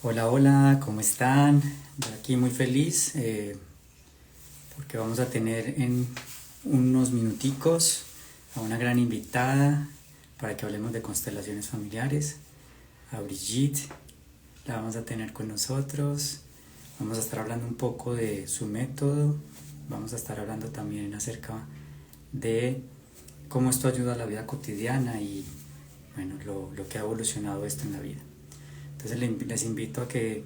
Hola, hola, ¿cómo están? De aquí muy feliz porque vamos a tener en unos minuticos a una gran invitada para que hablemos de constelaciones familiares, a Brigitte. La vamos a tener con nosotros. Vamos a estar hablando un poco de su método. Vamos a estar hablando también acerca de cómo esto ayuda a la vida cotidiana y bueno, lo que ha evolucionado esto en la vida. Entonces les invito a que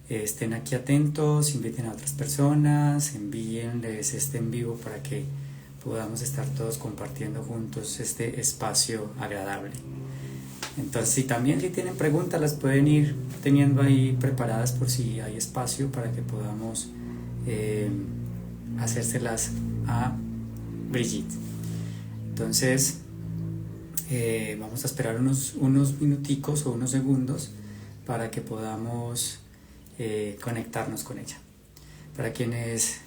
estén aquí atentos, inviten a otras personas, envíenles este en vivo para que podamos estar todos compartiendo juntos este espacio agradable. Entonces, si tienen preguntas, las pueden ir teniendo ahí preparadas por si hay espacio para que podamos eh, hacérselas a Brigitte. Entonces, vamos a esperar unos minuticos o unos segundos para que podamos conectarnos con ella. Para quienes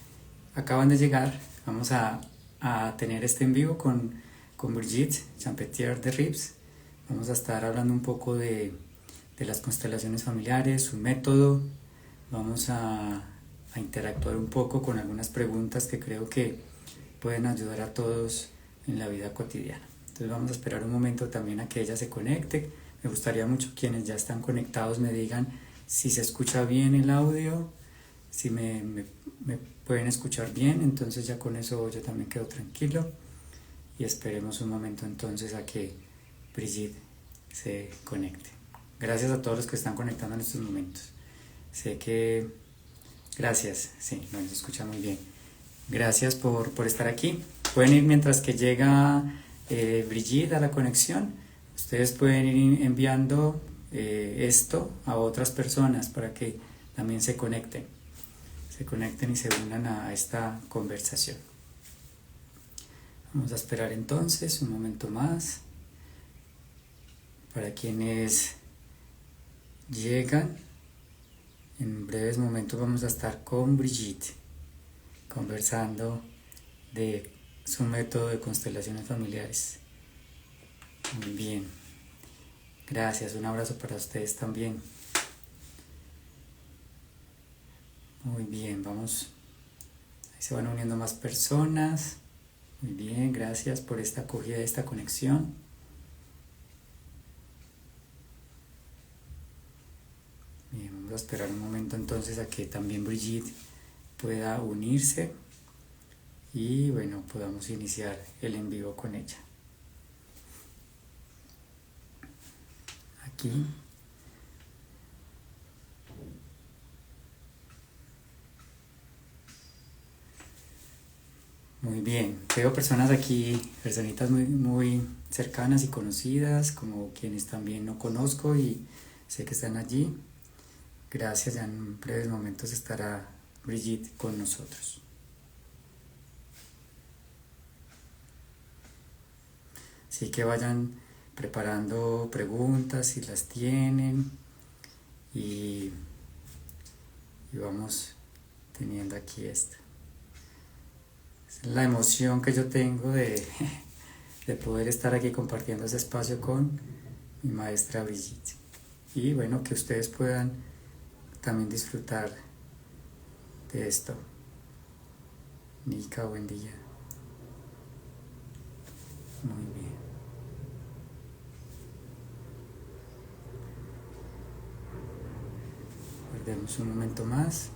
acaban de llegar, vamos a tener este en vivo con Brigitte Champetier de Rips. Vamos a estar hablando un poco de las constelaciones familiares, su método. Vamos a interactuar un poco con algunas preguntas que creo que pueden ayudar a todos en la vida cotidiana. Entonces vamos a esperar un momento también a que ella se conecte. Me gustaría mucho quienes ya están conectados me digan si se escucha bien el audio, si me pueden escuchar bien, entonces ya con eso yo también quedo tranquilo y esperemos un momento entonces a que Brigitte se conecte. Gracias a todos los que están conectando en estos momentos. Sé que... Gracias, sí, nos escucha muy bien. Gracias por estar aquí. Pueden ir mientras que llega Brigitte a la conexión. Ustedes pueden ir enviando esto a otras personas para que también se conecten y se unan a esta conversación. Vamos a esperar entonces un momento más. Para quienes llegan, en breves momentos vamos a estar con Brigitte conversando de su método de constelaciones familiares. Muy bien, gracias, un abrazo para ustedes también. Muy bien, vamos, ahí se van uniendo más personas. Muy bien, gracias por esta acogida, esta conexión. Bien, vamos a esperar un momento entonces a que también Brigitte pueda unirse y bueno, podamos iniciar el en vivo con ella. Aquí. Muy bien, veo personas aquí, personitas muy cercanas y conocidas, como quienes también no conozco y sé que están allí. Gracias, ya en breves momentos estará Brigitte con nosotros. Así que vayan preparando preguntas si las tienen y vamos teniendo aquí esto. Es la emoción que yo tengo de poder estar aquí compartiendo ese espacio con mi maestra Brigitte. Y bueno, que ustedes puedan también disfrutar de esto. Nika, buen día. Muy bien. Guardemos un momento más.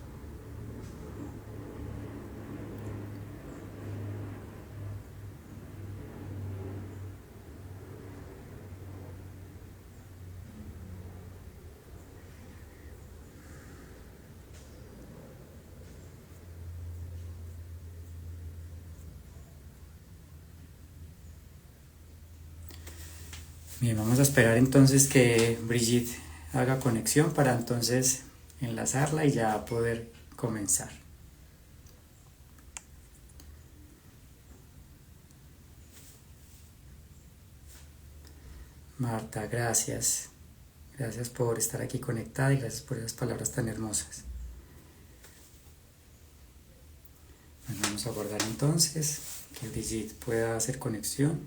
Bien, vamos a esperar entonces que Brigitte haga conexión para entonces enlazarla y ya poder comenzar. Marta, gracias. Gracias por estar aquí conectada y gracias por esas palabras tan hermosas. Bueno, vamos a guardar entonces que Brigitte pueda hacer conexión.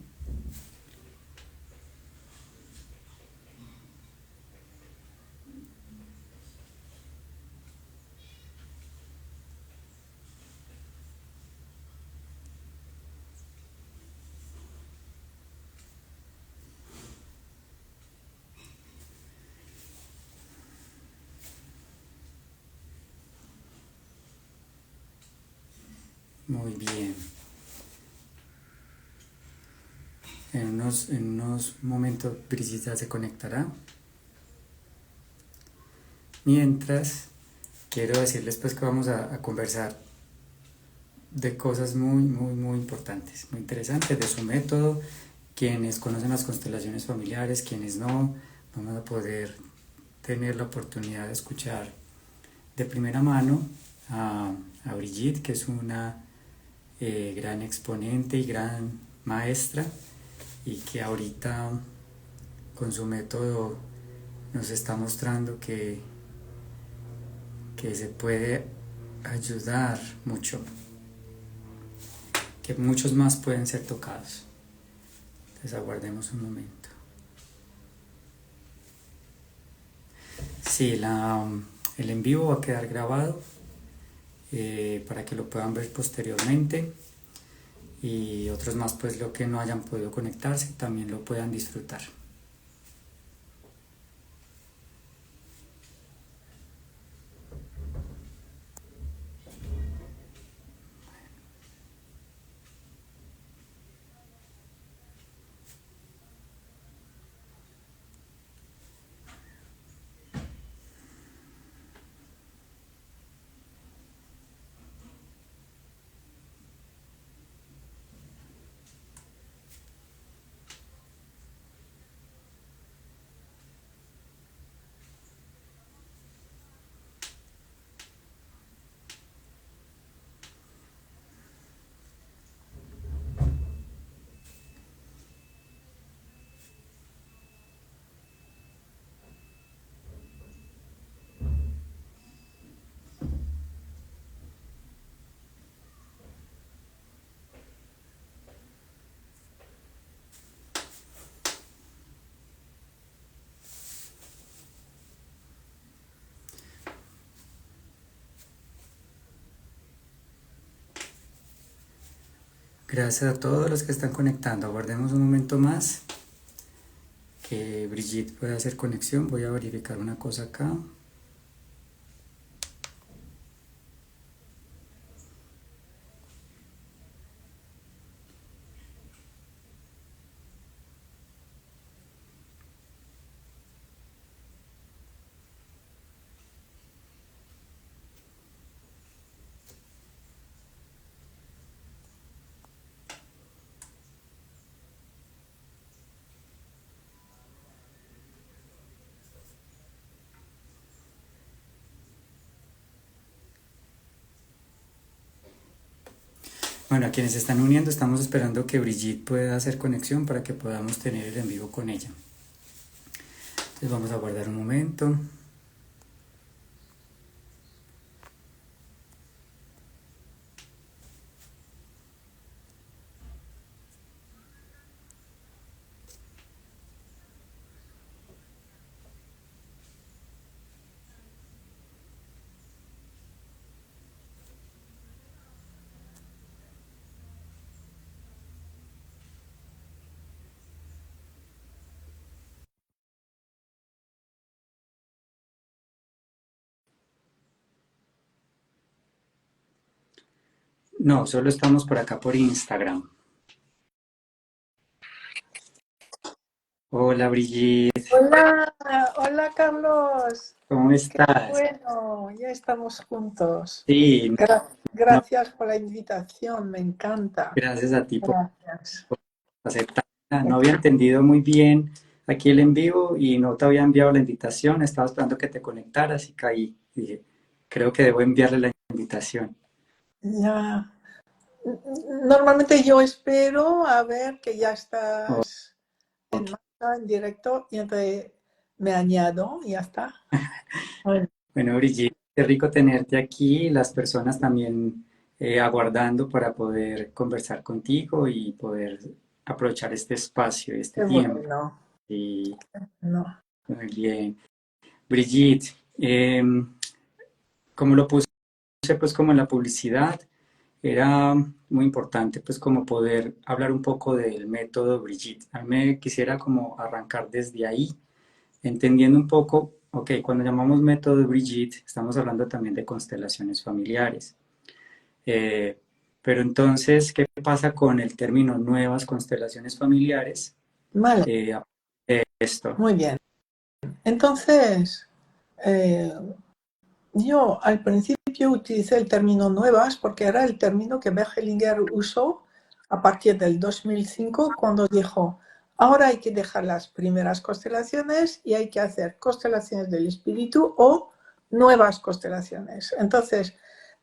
Muy bien. En unos momentos Brigitte se conectará. Mientras, quiero decirles pues que vamos a conversar de cosas muy importantes, muy interesantes de su método. Quienes conocen las constelaciones familiares, quienes no, vamos a poder tener la oportunidad de escuchar de primera mano a Brigitte, que es una gran exponente y gran maestra, y que ahorita con su método nos está mostrando que se puede ayudar mucho, que muchos más pueden ser tocados. Entonces aguardemos un momento. Sí, el en vivo va a quedar grabado para que lo puedan ver posteriormente, y otros más pues lo que no hayan podido conectarse también lo puedan disfrutar. Gracias a todos los que están conectando. Aguardemos un momento más que Brigitte pueda hacer conexión. Voy a verificar una cosa acá. Bueno, a quienes se están uniendo, estamos esperando que Brigitte pueda hacer conexión para que podamos tener el en vivo con ella. Entonces vamos a guardar un momento. No, solo estamos por acá por Instagram. Hola Brigitte, Hola, hola Carlos. ¿cómo Qué estás? bueno, ya estamos juntos. Sí, no, Gracias por la invitación, me encanta. gracias a ti por Gracias. aceptar. No había entendido muy bien aquí el en vivo y no te había enviado la invitación. Estaba esperando que te conectaras y caí. Dije, creo que debo enviarle la invitación. Ya. Normalmente yo espero a ver que ya Oh, estás en ok. marcha, en directo, y entonces me añado y ya está. Bueno, Bueno, Brigitte, qué rico tenerte aquí. Las personas también aguardando para poder conversar contigo y poder aprovechar este espacio y este qué tiempo. bueno. Y No. muy bien. Brigitte, como lo puse pues como en la publicidad, era muy importante pues como poder hablar un poco del método Brigitte. A mí me quisiera como arrancar desde ahí, entendiendo un poco, ok, cuando llamamos método Brigitte, estamos hablando también de constelaciones familiares. Eh, Pero entonces, ¿qué pasa con el término nuevas constelaciones familiares? Vale, Eh, esto. muy bien. Entonces, eh, yo al principio utilicé el término nuevas porque era el término que Bergelinger usó a partir del 2005 cuando dijo, ahora hay que dejar las primeras constelaciones y hay que hacer constelaciones del espíritu o nuevas constelaciones. Entonces,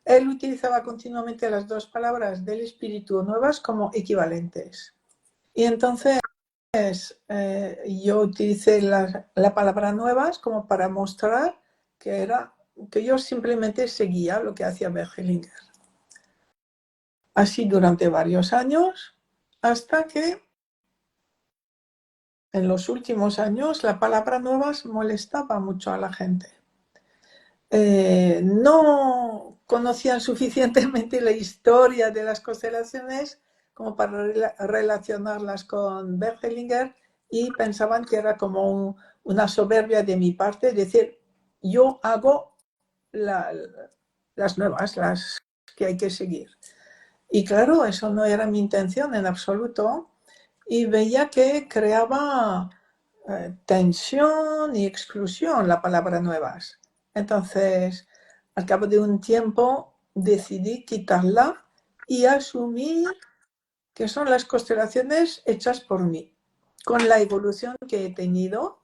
él utilizaba continuamente las dos palabras del espíritu o nuevas como equivalentes. Y entonces yo utilicé la palabra nuevas como para mostrar que yo simplemente seguía lo que hacía Bergelinger. Así durante varios años, hasta que en los últimos años la palabra nuevas molestaba mucho a la gente. No conocían suficientemente la historia de las constelaciones como para relacionarlas con Bergelinger y pensaban que era como una soberbia de mi parte decir, yo hago las nuevas, las que hay que seguir. Y claro, eso no era mi intención en absoluto y veía que creaba tensión y exclusión la palabra nuevas. Entonces, al cabo de un tiempo, decidí quitarla y asumir que son las constelaciones hechas por mí, con la evolución que he tenido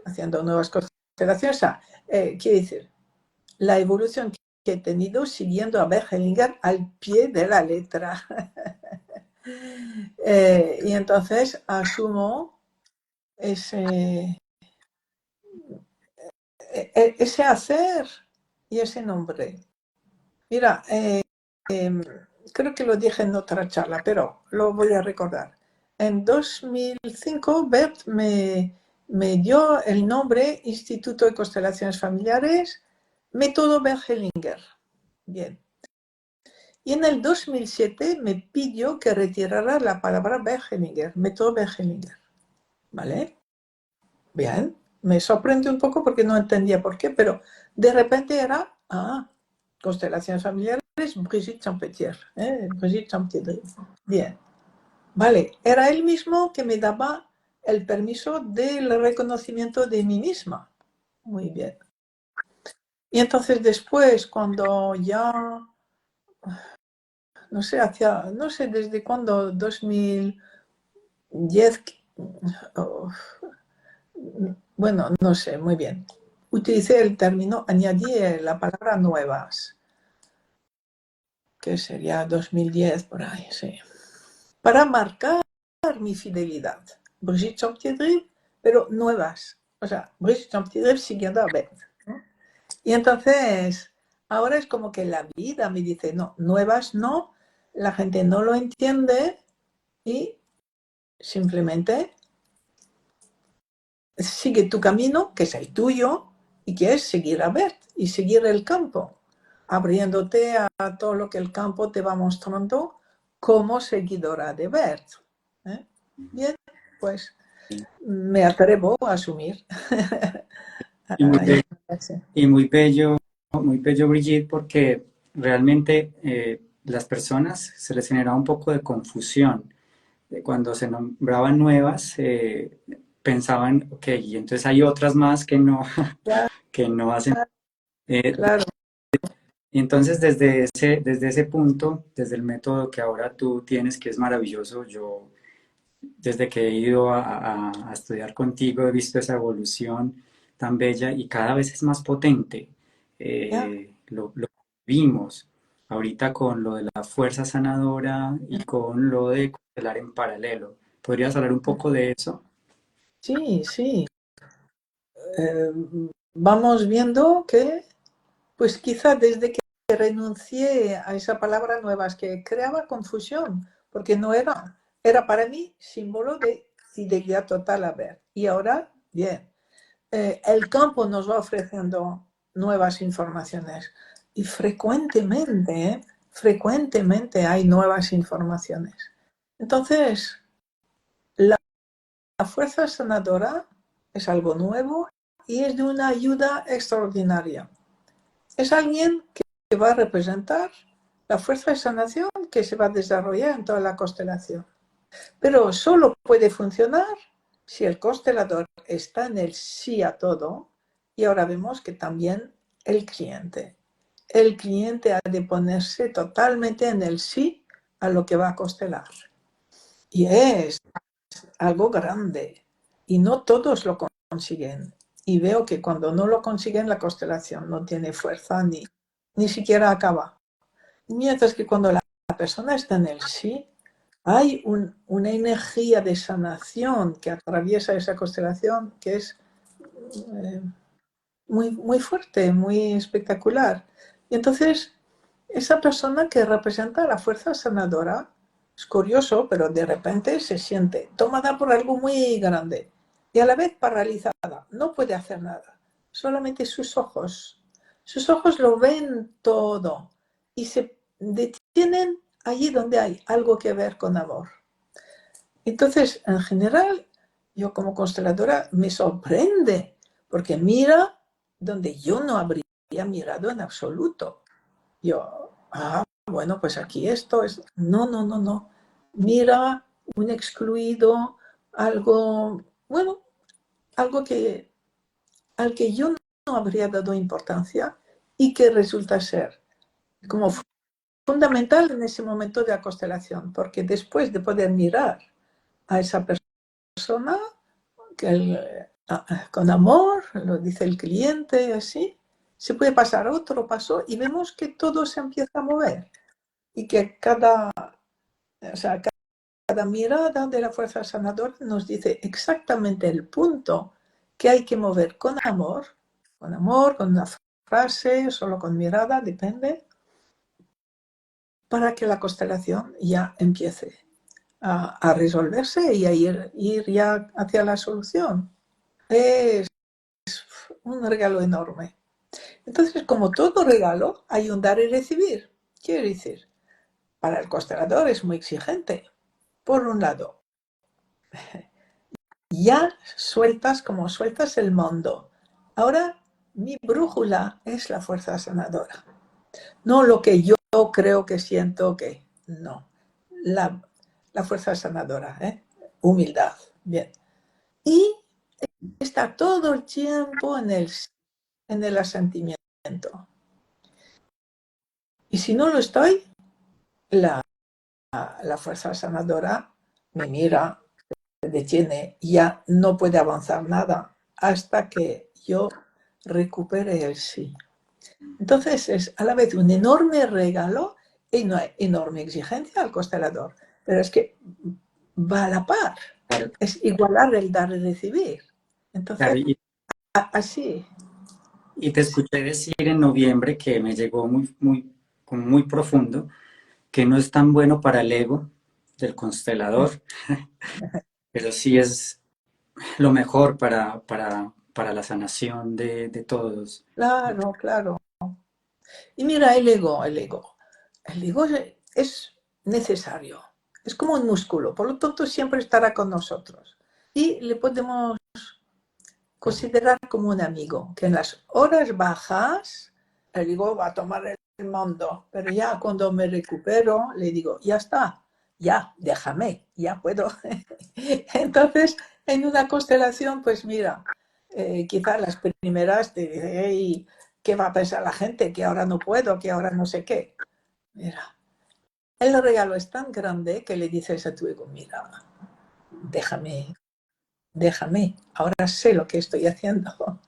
haciendo nuevas constelaciones. O sea, quiere decir, la evolución que he tenido siguiendo a Bergelinger al pie de la letra. Y entonces asumo ese, ese hacer y ese nombre. Mira, creo que lo dije en otra charla, pero lo voy a recordar. En 2005, Bert me dio el nombre Instituto de Constelaciones Familiares, Método Bergelinger. Bien. Y en el 2007 me pidió que retirara la palabra Bergelinger, Método Bergelinger. ¿Vale? Bien. Me sorprendió un poco porque no entendía por qué, pero de repente era, constelaciones familiares, Brigitte Champetier, Brigitte Champetier. Bien, vale, era él mismo que me daba el permiso del reconocimiento de mí misma. Muy bien. Y entonces después, cuando ya, no sé desde cuándo, 2010, oh, bueno, no sé, muy bien. Utilicé el término, añadí la palabra nuevas, que sería 2010 por ahí, sí, para marcar mi fidelidad. Brigitte Champtier, pero nuevas. O sea, Brigitte Champtier siguiendo a Beth. ¿No? Y entonces, ahora es como que la vida me dice, no, nuevas no, la gente no lo entiende y simplemente sigue tu camino, que es el tuyo, y que es seguir a Bert y seguir el campo, abriéndote a todo lo que el campo te va mostrando como seguidora de Bert. Bien, pues me atrevo a asumir. Y muy, y muy bello, Brigitte, porque realmente las personas se les generaba un poco de confusión. Cuando se nombraban nuevas, pensaban, ok, y entonces hay otras más que no, Claro, que no hacen. eh, claro. y entonces desde ese punto, desde el método que ahora tú tienes, que es maravilloso, yo desde que he ido a estudiar contigo he visto esa evolución tan bella y cada vez es más potente. Ya. Lo vimos ahorita con lo de la fuerza sanadora y con lo de constelar en paralelo. ¿Podrías hablar un poco de eso? Sí, sí. Eh, vamos viendo que, pues quizá desde que renuncié a esa palabra nuevas que creaba confusión, porque no era para mí símbolo de fidelidad total a ver. Y ahora, bien, el campo nos va ofreciendo nuevas informaciones y frecuentemente hay nuevas informaciones. Entonces, la fuerza sanadora es algo nuevo y es de una ayuda extraordinaria. Es alguien que va a representar la fuerza de sanación que se va a desarrollar en toda la constelación. Pero solo puede funcionar si el constelador está en el sí a todo, y ahora vemos que también el cliente. El cliente ha de ponerse totalmente en el sí a lo que va a constelar. Y es algo grande. Y no todos lo consiguen. Y veo que cuando no lo consiguen, la constelación no tiene fuerza ni siquiera acaba. Mientras que cuando la persona está en el sí, hay una energía de sanación que atraviesa esa constelación que es muy, muy fuerte, muy espectacular. Y entonces, esa persona que representa la fuerza sanadora, es curioso, pero de repente se siente tomada por algo muy grande y a la vez paralizada. No puede hacer nada. Solamente sus ojos lo ven todo y se detienen allí donde hay algo que ver con amor. Entonces, en general, yo como consteladora me sorprende, porque mira donde yo no habría mirado en absoluto. Yo, bueno, pues aquí esto es... No, no, no, no. Mira un excluido, algo, bueno, algo al que yo no habría dado importancia y que resulta ser como fundamental en ese momento de la constelación, porque después de poder mirar a esa persona con amor, lo dice el cliente, así, se puede pasar a otro paso y vemos que todo se empieza a mover y que o sea, cada mirada de la fuerza sanadora nos dice exactamente el punto que hay que mover con una frase, solo con mirada, depende, para que la constelación ya empiece a resolverse y a ir ya hacia la solución. Es un regalo enorme. Entonces, como todo regalo, hay un dar y recibir. Quiere decir, para el constelador es muy exigente. Por un lado, ya sueltas como sueltas el mundo. Ahora, mi brújula es la fuerza sanadora. No lo que yo creo que siento que, no. La fuerza sanadora, ¿eh? Humildad. Bien. Y está todo el tiempo en el asentimiento. Y si no lo estoy, la fuerza sanadora me mira, se detiene, ya no puede avanzar nada hasta que yo recupere el sí. Entonces es a la vez un enorme regalo y una enorme exigencia al constelador, pero es que va a la par, Claro, es igualar el dar y recibir. Entonces, claro, así. y te escuché decir en noviembre que me llegó como muy profundo, que no es tan bueno para el ego del constelador, pero sí es lo mejor para la sanación de todos. Claro, claro. Y mira, el ego es necesario, es como un músculo, por lo tanto siempre estará con nosotros. Y le podemos considerar como un amigo, que en las horas bajas el ego va a tomar el mando, pero ya cuando me recupero le digo, ya está, ya, déjame, ya puedo. Entonces, en una constelación, pues mira, quizás las primeras te dicen, hey, ¿qué va a pensar la gente? Que ahora no puedo, que ahora no sé qué. Mira, el regalo es tan grande que le dices a tu ego, mira, déjame, déjame, ahora sé lo que estoy haciendo.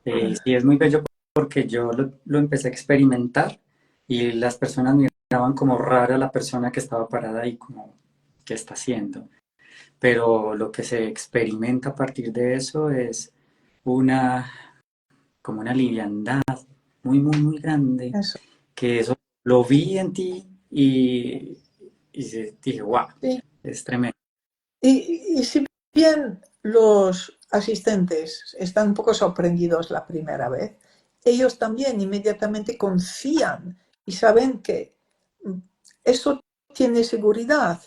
Sí, es muy bello porque yo lo empecé a experimentar y las personas miraban como rara la persona que estaba parada ahí, como, ¿qué está haciendo? Pero lo que se experimenta a partir de eso es una, como una liviandad muy grande, Eso, que eso lo vi en ti y dije, wow, sí. es tremendo. Y si bien los asistentes están un poco sorprendidos la primera vez, ellos también inmediatamente confían y saben que eso tiene seguridad,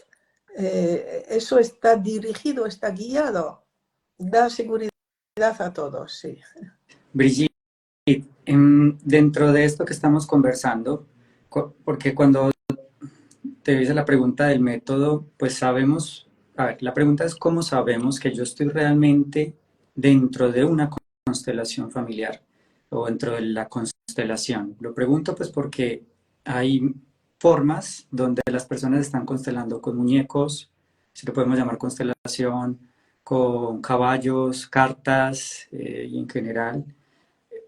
eso está dirigido, está guiado, da seguridad a todos, sí. Brigitte, dentro de esto que estamos conversando, Porque cuando te hice la pregunta del método, pues sabemos, a ver, la pregunta es cómo sabemos que yo estoy realmente dentro de una constelación familiar o dentro de la constelación. Lo pregunto pues porque hay formas donde las personas están constelando con muñecos, si lo podemos llamar constelación, con caballos, cartas y en general.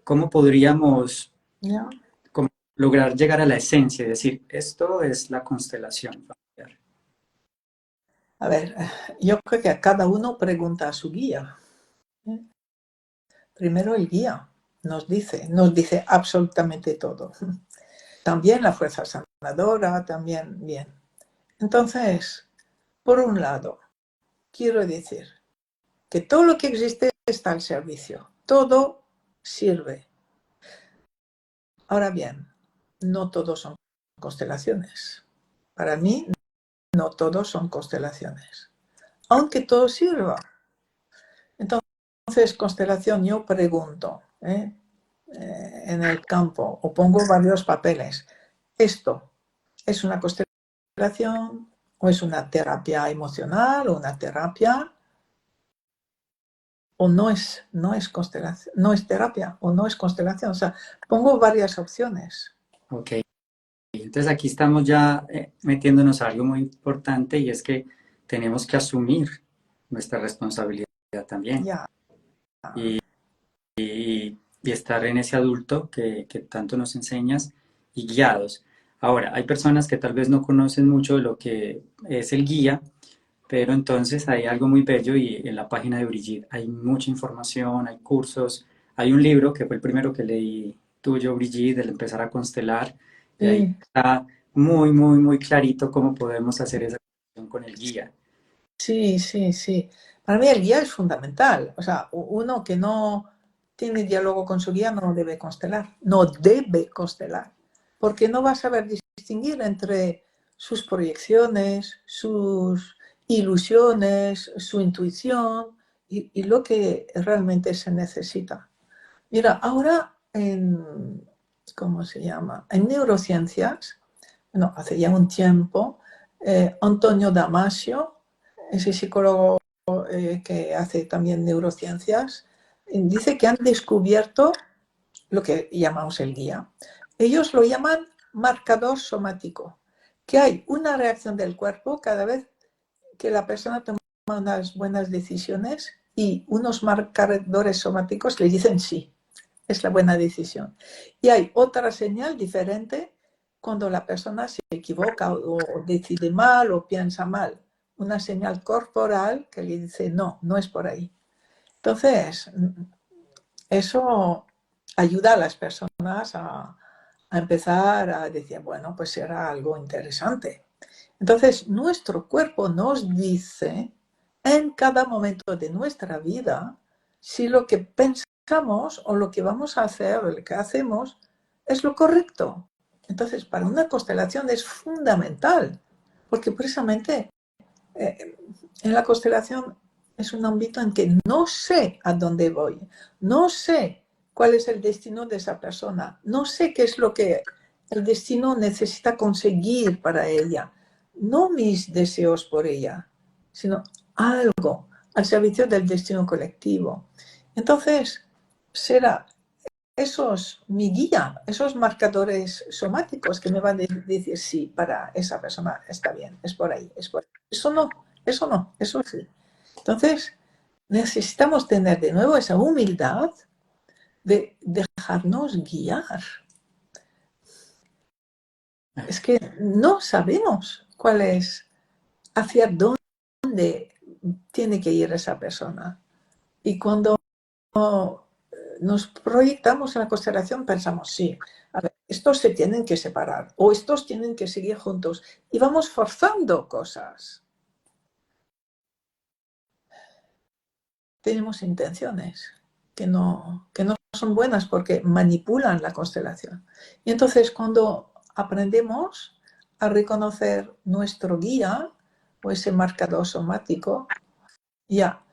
¿Cómo podríamos ¿Ya? como lograr llegar a la esencia y decir, esto es la constelación familiar? A ver, yo creo que a cada uno pregunta a su guía. ¿Eh? Primero el guía nos dice absolutamente todo. También la fuerza sanadora, también bien. Entonces, por un lado, quiero decir que todo lo que existe está al servicio. Todo sirve. Ahora bien, no todos son constelaciones. Para mí, no todos son constelaciones. Aunque todo sirva. Entonces, constelación, yo pregunto, en el campo, o pongo varios papeles. ¿Esto es una constelación o es una terapia emocional o una terapia o no es constelación, no es terapia o no es constelación? O sea, pongo varias opciones. Ok, entonces aquí estamos ya metiéndonos a algo muy importante y es que tenemos que asumir nuestra responsabilidad también Ya, y estar en ese adulto que tanto nos enseñas y guiados. Ahora, hay personas que tal vez no conocen mucho de lo que es el guía, pero entonces hay algo muy bello y en la página de Brigitte hay mucha información, hay cursos, hay un libro que fue el primero que leí tuyo, Brigitte, el empezar a constelar, y ahí sí, está muy, muy, muy clarito cómo podemos hacer esa conexión con el guía. sí, sí, sí. Para mí el guía es fundamental. O sea, uno que no tiene diálogo con su guía no debe constelar. No debe constelar. Porque no va a saber distinguir entre sus proyecciones, sus ilusiones, su intuición y lo que realmente se necesita. Mira, ahora en, ¿cómo se llama? En neurociencias, bueno, hace ya un tiempo, Antonio Damasio, ese psicólogo que hace también neurociencias, dice que han descubierto lo que llamamos el guía. Ellos lo llaman marcador somático, que hay una reacción del cuerpo cada vez que la persona toma unas buenas decisiones y unos marcadores somáticos le dicen sí, es la buena decisión. Y hay otra señal diferente cuando la persona se equivoca o decide mal o piensa mal. Una señal corporal que le dice no, no es por ahí. Entonces, eso ayuda a las personas a empezar a decir, bueno, pues será algo interesante. Entonces, nuestro cuerpo nos dice en cada momento de nuestra vida si lo que pensamos o lo que vamos a hacer o lo que hacemos es lo correcto. Entonces, para una constelación es fundamental, porque precisamente eh, en la constelación es un ámbito en que no sé a dónde voy, no sé cuál es el destino de esa persona, no sé qué es lo que el destino necesita conseguir para ella, no mis deseos por ella, sino algo al servicio del destino colectivo. Entonces, será esos, mi guía, esos marcadores somáticos que me van a decir sí, para esa persona está bien, es por ahí, es por ahí. Eso no, eso sí. Entonces, necesitamos tener de nuevo esa humildad de dejarnos guiar. Es que no sabemos cuál es, hacia dónde tiene que ir esa persona. Y cuando nos proyectamos en la constelación, pensamos, sí, a ver, estos se tienen que separar o estos tienen que seguir juntos y vamos forzando cosas. Tenemos intenciones que no son buenas porque manipulan la constelación. Y entonces cuando aprendemos a reconocer nuestro guía o ese marcador somático, ya,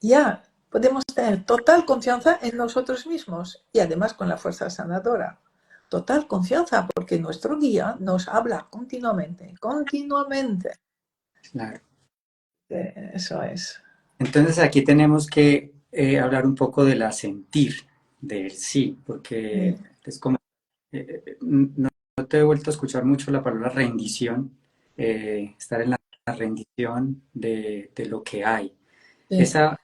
ya podemos tener total confianza en nosotros mismos y además con la fuerza sanadora. Total confianza, porque porque nuestro guía nos habla continuamente, continuamente. Claro. Eso es. Entonces aquí tenemos que hablar un poco del asentir, del sí, porque es como, no te he vuelto a escuchar mucho la palabra rendición, estar en la rendición de lo que hay. Sí. Esa,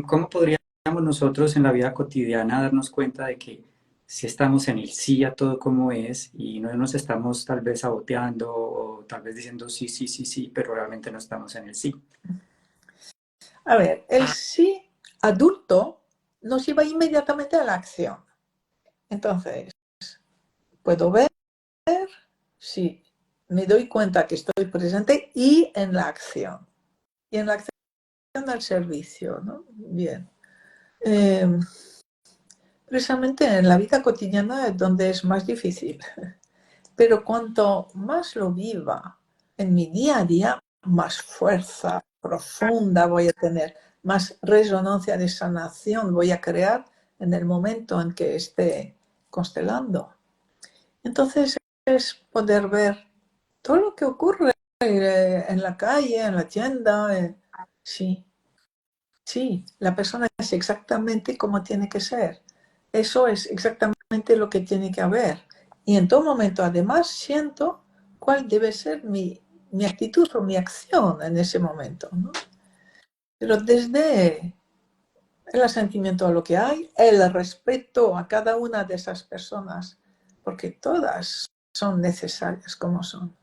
¿cómo podríamos nosotros en la vida cotidiana darnos cuenta de que si estamos en el sí a todo como es y no nos estamos tal vez saboteando o tal vez diciendo sí, sí, sí, sí, pero realmente no estamos en el sí? A ver, el sí adulto nos lleva inmediatamente a la acción. Entonces, puedo ver si me doy cuenta que estoy presente y en la acción. Y en la acción al servicio, ¿no? Bien. Precisamente en la vida cotidiana es donde es más difícil. Pero cuanto más lo viva en mi día a día, más fuerza profunda voy a tener, más resonancia de sanación voy a crear en el momento en que esté constelando. Entonces es poder ver todo lo que ocurre en la calle, en la tienda. Sí, sí, la persona es exactamente como tiene que ser. Eso es exactamente lo que tiene que haber. Y en todo momento, además, siento cuál debe ser mi actitud o mi acción en ese momento, ¿no? Pero desde el asentimiento a lo que hay, el respeto a cada una de esas personas, porque todas son necesarias como son.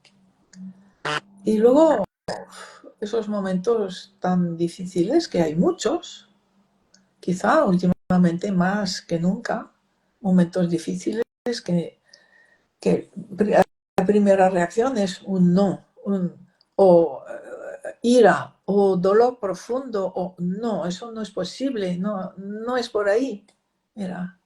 Y luego, esos momentos tan difíciles, que hay muchos, quizá últimamente más que nunca, momentos difíciles que la primera reacción es un no, o ira, o dolor profundo, o no, eso no es posible, no, no es por ahí. Mira,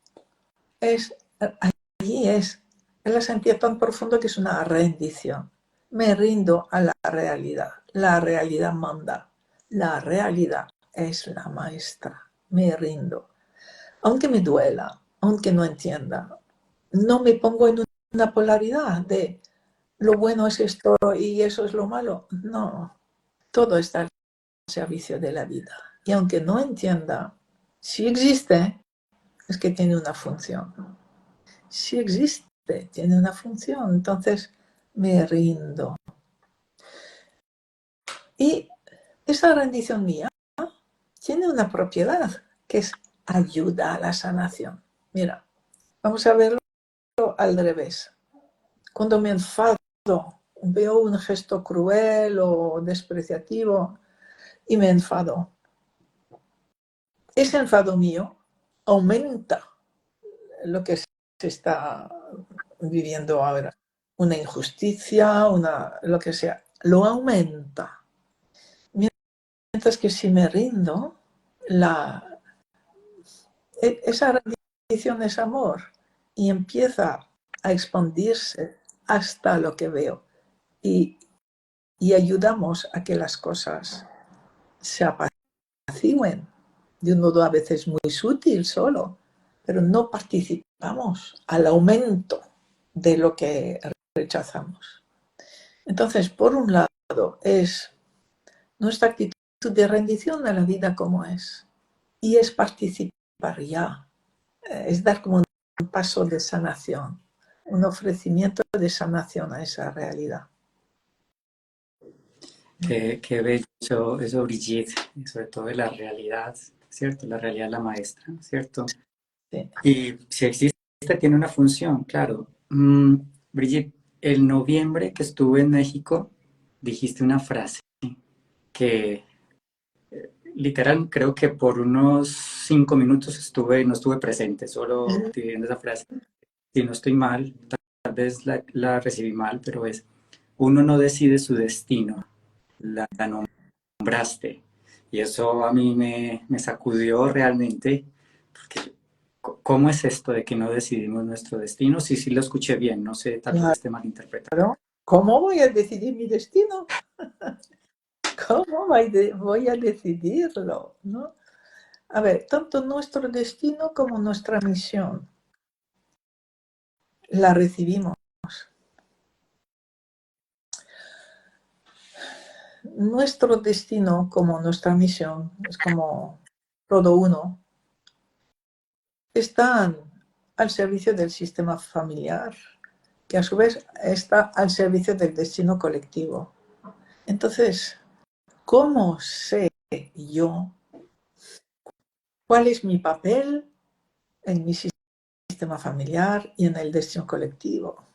es, allí es, la sentía tan profundo que es una rendición. Me rindo a la realidad manda, la realidad es la maestra, me rindo. Aunque me duela, aunque no entienda, no me pongo en una polaridad de lo bueno es esto y eso es lo malo. No, todo está al servicio de la vida. Y aunque no entienda, si existe, es que tiene una función. Si existe, tiene una función. Entonces me rindo. Y esa rendición mía tiene una propiedad, que es ayuda a la sanación. Mira, vamos a verlo al revés. Cuando me enfado, veo un gesto cruel o despreciativo y me enfado. Ese enfado mío aumenta lo que se está viviendo ahora. Una injusticia, lo que sea, lo aumenta. Mientras que si me rindo, esa rendición es amor y empieza a expandirse hasta lo que veo. Y ayudamos a que las cosas se apacigüen de un modo a veces muy sutil solo, pero no participamos al aumento de lo que rechazamos. Entonces, por un lado, es nuestra actitud de rendición a la vida como es, y es participar ya, es dar como un paso de sanación, un ofrecimiento de sanación a esa realidad. Qué bello eso, Brigitte, y sobre todo de la realidad, ¿cierto? La realidad es la maestra, ¿cierto? Sí. Y si existe, tiene una función, claro. Brigitte, el noviembre que estuve en México, dijiste una frase que literal creo que por unos 5 minutos no estuve presente, solo dividiendo esa frase. Si no estoy mal, tal vez la recibí mal, pero es, uno no decide su destino, la nombraste. Y eso a mí me sacudió realmente, porque ¿cómo es esto de que no decidimos nuestro destino? Sí, sí lo escuché bien, no sé, tal vez esté mal interpretado. ¿Cómo voy a decidir mi destino? ¿Cómo voy a decidirlo? ¿No? A ver, tanto nuestro destino como nuestra misión la recibimos. nuestro destino como nuestra misión, es como todo uno, están al servicio del sistema familiar, que a su vez está al servicio del destino colectivo. Entonces, ¿cómo sé yo cuál es mi papel en mi sistema familiar y en el destino colectivo?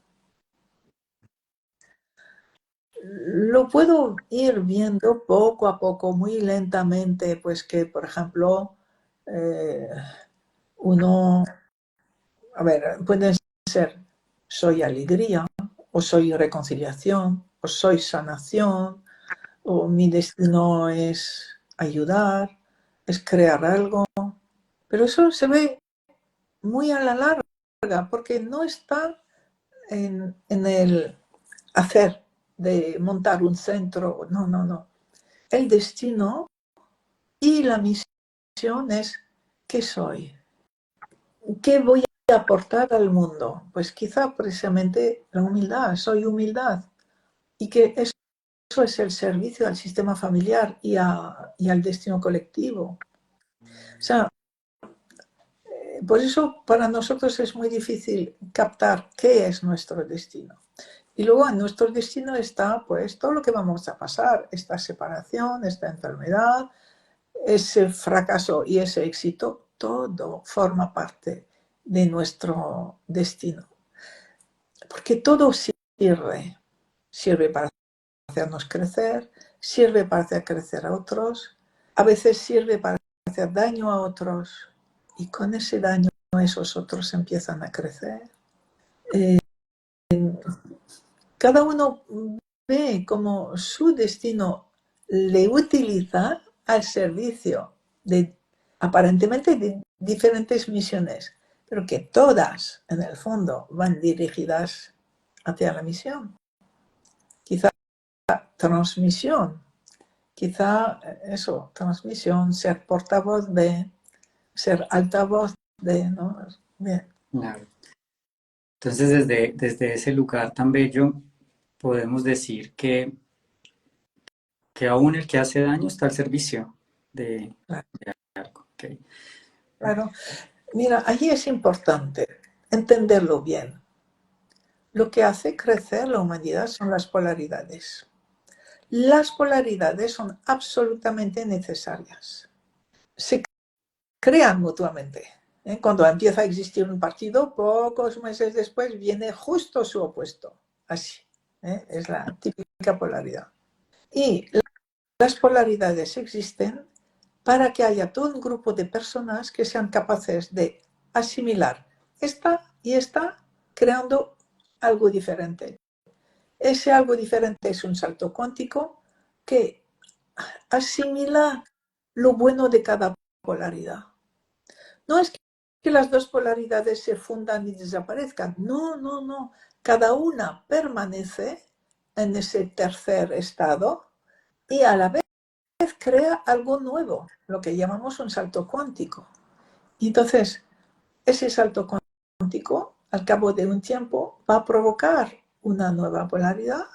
Lo puedo ir viendo poco a poco, muy lentamente, pues que, por ejemplo, eh, uno, a ver, puede ser soy alegría, o soy reconciliación, o soy sanación, o mi destino es ayudar, es crear algo, pero eso se ve muy a la larga, porque no está en el hacer de montar un centro, no, no, no. El destino y la misión es ¿qué soy? ¿Qué voy a aportar al mundo? Pues quizá precisamente la humildad, soy humildad, y que eso es el servicio al sistema familiar y al destino colectivo. O sea, por eso para nosotros es muy difícil captar qué es nuestro destino. Y luego en nuestro destino está pues todo lo que vamos a pasar, esta separación, esta enfermedad, ese fracaso y ese éxito, todo forma parte de nuestro destino. Porque todo sirve. Sirve para hacernos crecer, sirve para hacer crecer a otros, a veces sirve para hacer daño a otros y con ese daño esos otros empiezan a crecer. Eh, Cada uno ve como su destino le utiliza al servicio de aparentemente de diferentes misiones, pero que todas en el fondo van dirigidas hacia la misión. Quizá transmisión, quizá eso, transmisión, ser portavoz de, ser altavoz de, ¿no? Bien. Claro. Entonces, desde ese lugar tan bello, podemos decir que aún el que hace daño está al servicio de Claro, algo. Ok. claro. Mira, allí es importante entenderlo bien. Lo que hace crecer la humanidad son las polaridades. Las polaridades son absolutamente necesarias. Se crean mutuamente. Cuando empieza a existir un partido, pocos meses después viene justo su opuesto. Así. Es la típica polaridad. Y las polaridades existen para que haya todo un grupo de personas que sean capaces de asimilar esta y esta, creando algo diferente. Ese algo diferente es un salto cuántico que asimila lo bueno de cada polaridad. No es que las dos polaridades se fundan y desaparezcan. No, no, no. Cada una permanece en ese tercer estado y a la vez crea algo nuevo, lo que llamamos un salto cuántico. Y entonces, ese salto cuántico, al cabo de un tiempo, va a provocar una nueva polaridad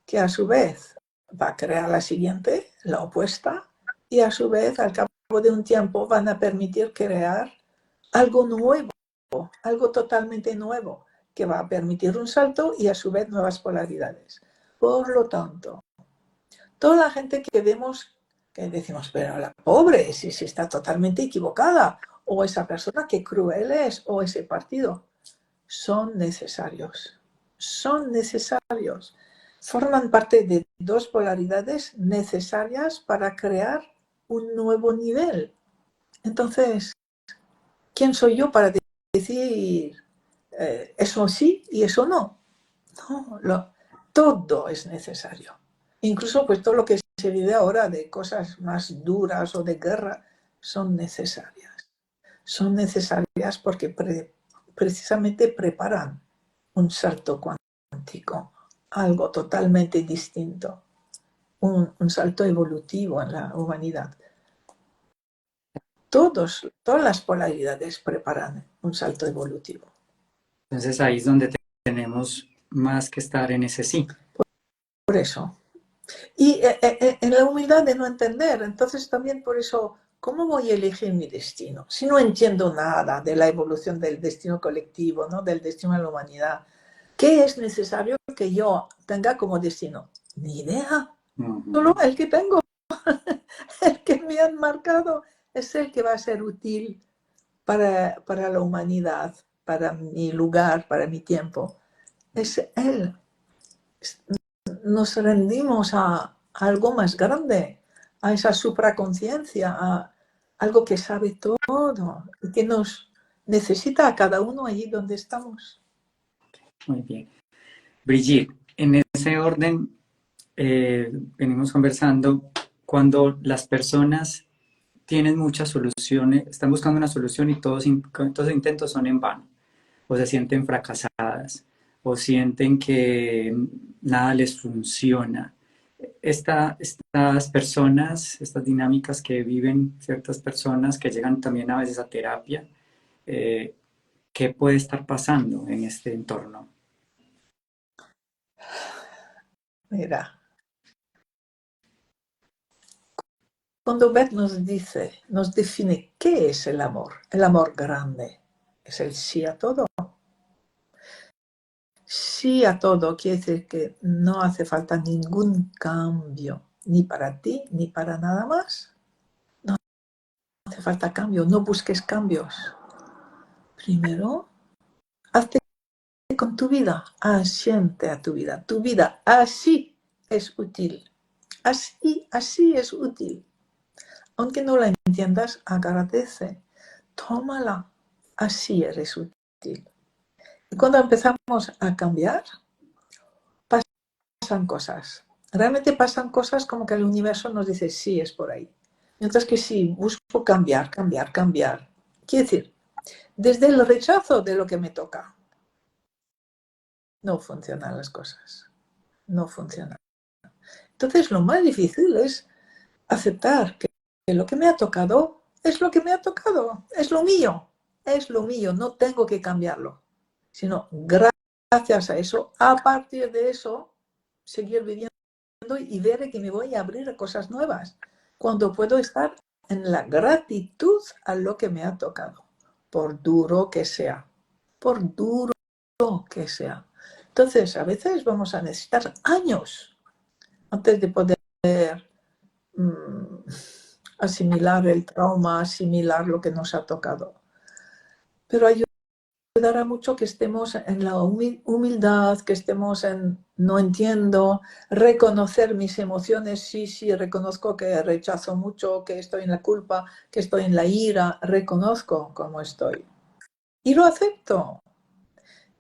que a su vez va a crear la siguiente, la opuesta, y a su vez, al cabo de un tiempo, van a permitir crear algo nuevo, algo totalmente nuevo, que va a permitir un salto y a su vez nuevas polaridades. Por lo tanto, toda la gente que vemos, que decimos, pero la pobre, si está totalmente equivocada, o esa persona que cruel es, o ese partido, son necesarios. Son necesarios. Forman parte de dos polaridades necesarias para crear un nuevo nivel. Entonces, ¿quién soy yo para decir eso sí y eso no? No, todo es necesario. Incluso pues todo lo que se vive ahora de cosas más duras o de guerra son necesarias. Son necesarias porque precisamente preparan un salto cuántico, algo totalmente distinto, un salto evolutivo en la humanidad. Todas las polaridades preparan un salto evolutivo. Entonces ahí es donde tenemos más que estar en ese sí. Por eso, Y en la humildad de no entender. Entonces también por eso, ¿cómo voy a elegir mi destino? Si no entiendo nada de la evolución del destino colectivo, ¿no? Del destino de la humanidad, ¿qué es necesario que yo tenga como destino? Ni idea. Solo el que tengo, el que me han marcado, es el que va a ser útil para la humanidad, para mi lugar, para mi tiempo. Es él. Nos rendimos a algo más grande, a esa supraconciencia, a algo que sabe todo y que nos necesita a cada uno allí donde estamos. Muy bien. Brigitte, en ese orden venimos conversando, cuando las personas tienen muchas soluciones, están buscando una solución y todos los intentos son en vano, o se sienten fracasadas, o sienten que nada les funciona. Estas personas, estas dinámicas que viven ciertas personas que llegan también a veces a terapia, eh, ¿qué puede estar pasando en este entorno? Mira, cuando Beth nos dice, nos define qué es el amor grande es el sí a todo. Sí a todo quiere decir que no hace falta ningún cambio, ni para ti, ni para nada más. No hace falta cambio, no busques cambios. Primero, hazte con tu vida, asiente a tu vida. Tu vida así es útil. Así es útil. Aunque no la entiendas, agradece. Tómala. Así eres útil. Y cuando empezamos a cambiar, pasan cosas. Realmente pasan cosas como que el universo nos dice, sí, es por ahí. Mientras que sí, busco cambiar, cambiar, cambiar. Quiere decir, desde el rechazo de lo que me toca, no funcionan las cosas. No funcionan. Entonces, lo más difícil es aceptar que lo que me ha tocado es lo que me ha tocado, es lo mío, no tengo que cambiarlo, sino gracias a eso, a partir de eso, seguir viviendo y ver que me voy a abrir a cosas nuevas, cuando puedo estar en la gratitud a lo que me ha tocado, por duro que sea, por duro que sea. Entonces, a veces vamos a necesitar años antes de poder asimilar el trauma, asimilar lo que nos ha tocado. Pero ayudará mucho que estemos en la humildad, que estemos en no entiendo, reconocer mis emociones, sí, sí, reconozco que rechazo mucho, que estoy en la culpa, que estoy en la ira, reconozco cómo estoy. Y lo acepto.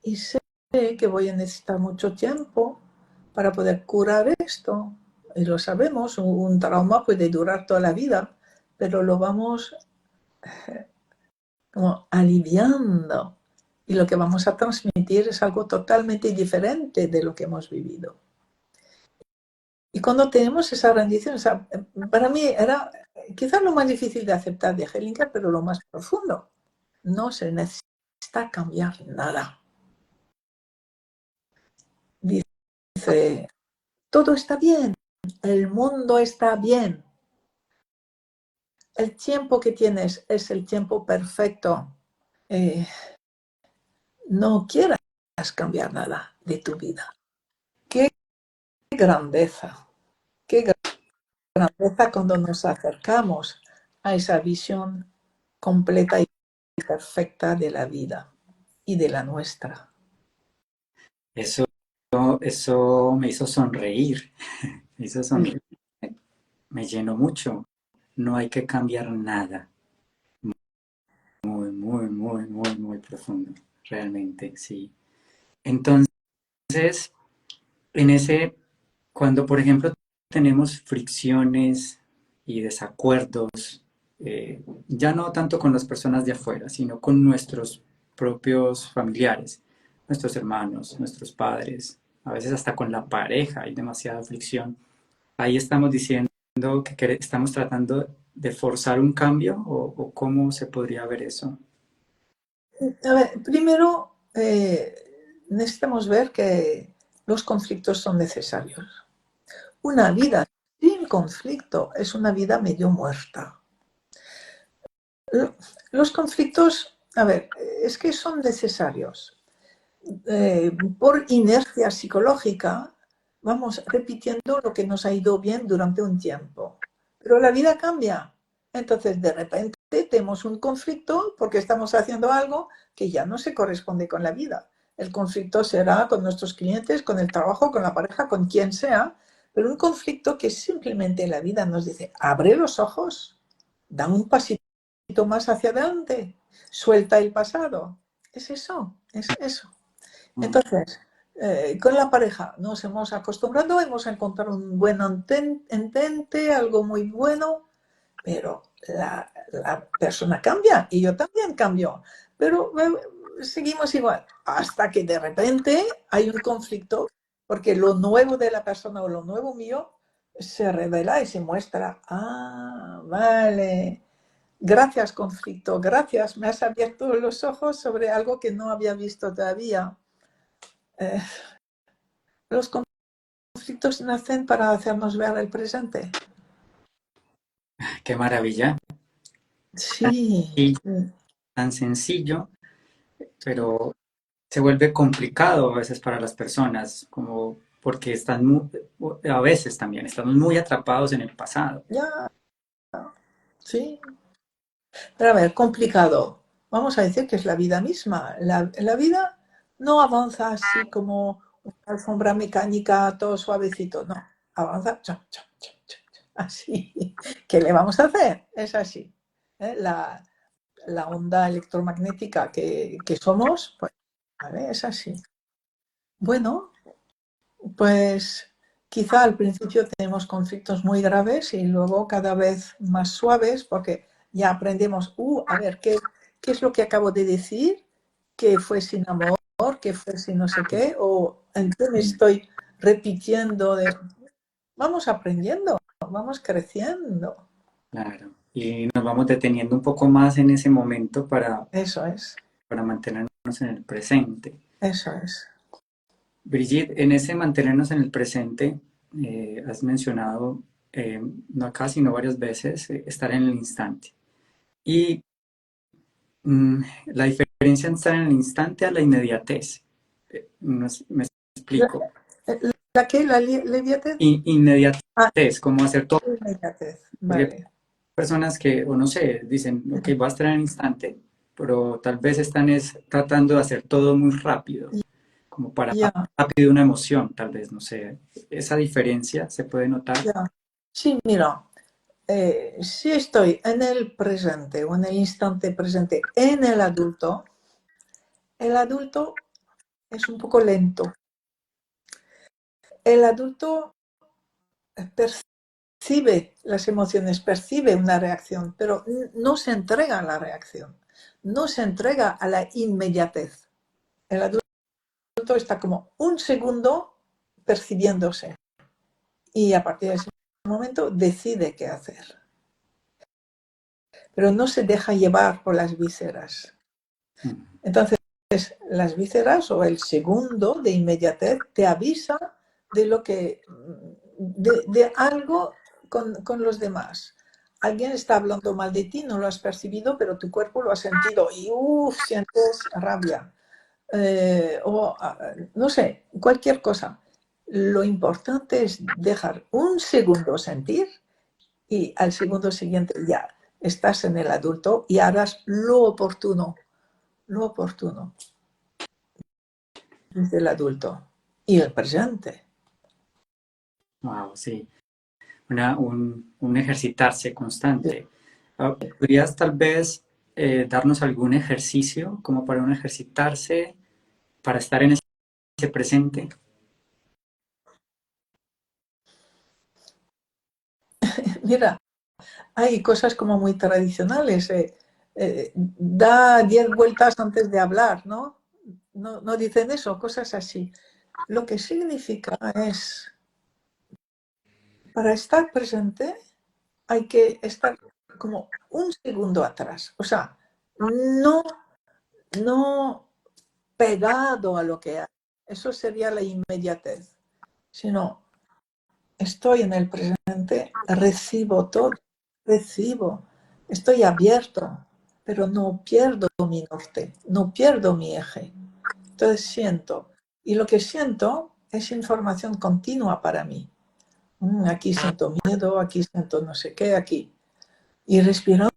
Y sé que voy a necesitar mucho tiempo para poder curar esto. Y lo sabemos, un trauma puede durar toda la vida, pero lo vamos como aliviando. Y lo que vamos a transmitir es algo totalmente diferente de lo que hemos vivido. Y cuando tenemos esa rendición, o sea, para mí era quizás lo más difícil de aceptar de Hellinger, pero lo más profundo. No se necesita cambiar nada. Dice, todo está bien, el mundo está bien. El tiempo que tienes es el tiempo perfecto. No quieras cambiar nada de tu vida. Qué grandeza, qué grandeza cuando nos acercamos a esa visión completa y perfecta de la vida y de la nuestra. Eso, eso me hizo sonreír, me hizo sonreír, me llenó mucho. No hay que cambiar nada. Muy, muy, muy, muy, muy profundo, realmente, sí. Entonces, en ese, cuando por ejemplo tenemos fricciones y desacuerdos, ya no tanto con las personas de afuera, sino con nuestros propios familiares, nuestros hermanos, nuestros padres, a veces hasta con la pareja hay demasiada fricción. Ahí estamos diciendo que estamos tratando de forzar un cambio o cómo se podría ver eso. A ver, primero necesitamos ver que los conflictos son necesarios. una vida sin conflicto es una vida medio muerta. Los conflictos, a ver, es que son necesarios. Por inercia psicológica, vamos repitiendo lo que nos ha ido bien durante un tiempo. Pero la vida cambia. Entonces, de repente, tenemos un conflicto porque estamos haciendo algo que ya no se corresponde con la vida. El conflicto será con nuestros clientes, con el trabajo, con la pareja, con quien sea, pero un conflicto que simplemente la vida nos dice, abre los ojos, da un pasito más hacia adelante, suelta el pasado. Es eso, es eso. Entonces, con la pareja nos hemos acostumbrado, hemos encontrado un buen entente, algo muy bueno, pero la persona cambia y yo también cambio. Pero seguimos igual, hasta que de repente hay un conflicto, porque lo nuevo de la persona o lo nuevo mío se revela y se muestra. Ah, vale. Gracias, conflicto, gracias. Me has abierto los ojos sobre algo que no había visto todavía. Eh, los conflictos nacen para hacernos ver el presente. Qué maravilla. Sí. Y tan sencillo, pero se vuelve complicado a veces para las personas, como porque están a veces también estamos muy atrapados en el pasado. Ya, sí. Pero a ver, complicado. Vamos a decir que es la vida misma. La vida no avanza así como una alfombra mecánica todo suavecito, no. Avanza, así. ¿Qué le vamos a hacer? Es así. La onda electromagnética que somos, pues, ¿vale? Es así. Bueno, pues quizá al principio tenemos conflictos muy graves y luego cada vez más suaves porque ya aprendemos, a ver, ¿qué es lo que acabo de decir? ¿Qué fue sin amor? ¿Qué fue sin no sé qué? ¿O en qué me estoy repitiendo? Vamos aprendiendo, vamos creciendo. Claro. Y nos vamos deteniendo un poco más en ese momento Eso es, para mantenernos en el presente. eso es. Brigitte, en ese mantenernos en el presente, has mencionado, no acá, sino varias veces, estar en el instante. Y la diferencia en estar en el instante a la inmediatez. Me ¿La, explico. la qué? ¿La leviatez? Ah, Inmediatez, como hacer todo. leviatez, Porque hay vale. personas que, o no sé, dicen, ok, va a estar en el instante, pero tal vez están tratando de hacer todo muy rápido, como para Ya, rápido una emoción, tal vez, no sé. Esa diferencia se puede notar. ya. Sí, mira, si estoy en el presente o en el instante presente en el adulto es un poco lento. El adulto percibe las emociones, percibe una reacción, pero no se entrega a la reacción, no se entrega a la inmediatez. El adulto está como un segundo percibiéndose y a partir de ese momento decide qué hacer, pero no se deja llevar por las vísceras. Entonces, las vísceras o el segundo de inmediatez te avisa de lo que de algo con los demás. Alguien está hablando mal de ti, no lo has percibido, pero tu cuerpo lo ha sentido y sientes rabia. O no sé, cualquier cosa. Lo importante es dejar un segundo sentir y al segundo siguiente ya estás en el adulto y harás lo oportuno desde el adulto y el presente. Wow, sí. Un ejercitarse constante. ¿Podrías tal vez darnos algún ejercicio como para un ejercitarse, para estar en ese presente? Mira, hay cosas como muy tradicionales. Da 10 vueltas antes de hablar, ¿no? No dicen eso, cosas así. Lo que significa es, para estar presente hay que estar como un segundo atrás. O sea, no, no pegado a lo que hay. Eso sería la inmediatez. Sino estoy en el presente, recibo todo, recibo, estoy abierto, pero no pierdo mi norte, no pierdo mi eje. Entonces siento, y lo que siento es información continua para mí. Aquí siento miedo, aquí siento no sé qué, aquí. Y respirando,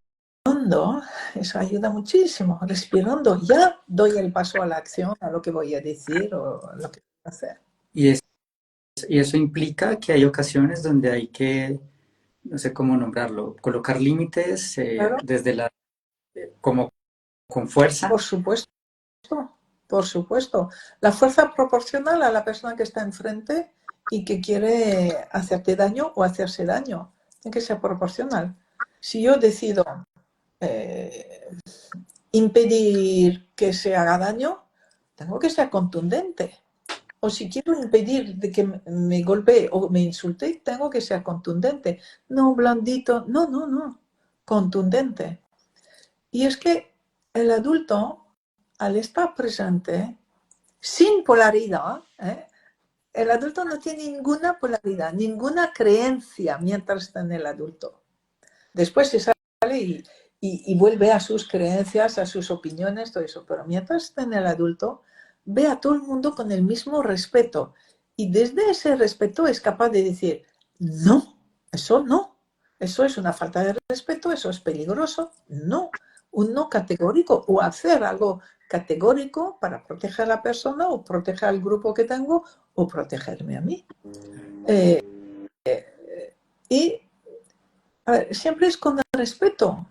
eso ayuda muchísimo. Respirando, ya doy el paso a la acción, a lo que voy a decir o a lo que voy a hacer. Y, es- y eso implica que hay ocasiones donde hay que, no sé cómo nombrarlo, colocar límites Claro, como con fuerza. por supuesto, por supuesto. La fuerza proporcional a la persona que está enfrente y que quiere hacerte daño o hacerse daño. Tiene que ser proporcional. Si yo decido eh, impedir que se haga daño, tengo que ser contundente. O si quiero impedir de que me golpee o me insulte, tengo que ser contundente. No blandito, no, no, no, contundente. Y es que el adulto, al estar presente, sin polaridad, el adulto no tiene ninguna polaridad, ninguna creencia mientras está en el adulto. Después se sale y vuelve a sus creencias, a sus opiniones, todo eso. Pero mientras está en el adulto, ve a todo el mundo con el mismo respeto. Y desde ese respeto es capaz de decir, no, eso no. Eso es una falta de respeto, eso es peligroso. No, un no categórico o hacer algo categórico para proteger a la persona o proteger al grupo que tengo o protegerme a mí. Eh, y a ver, siempre es con el respeto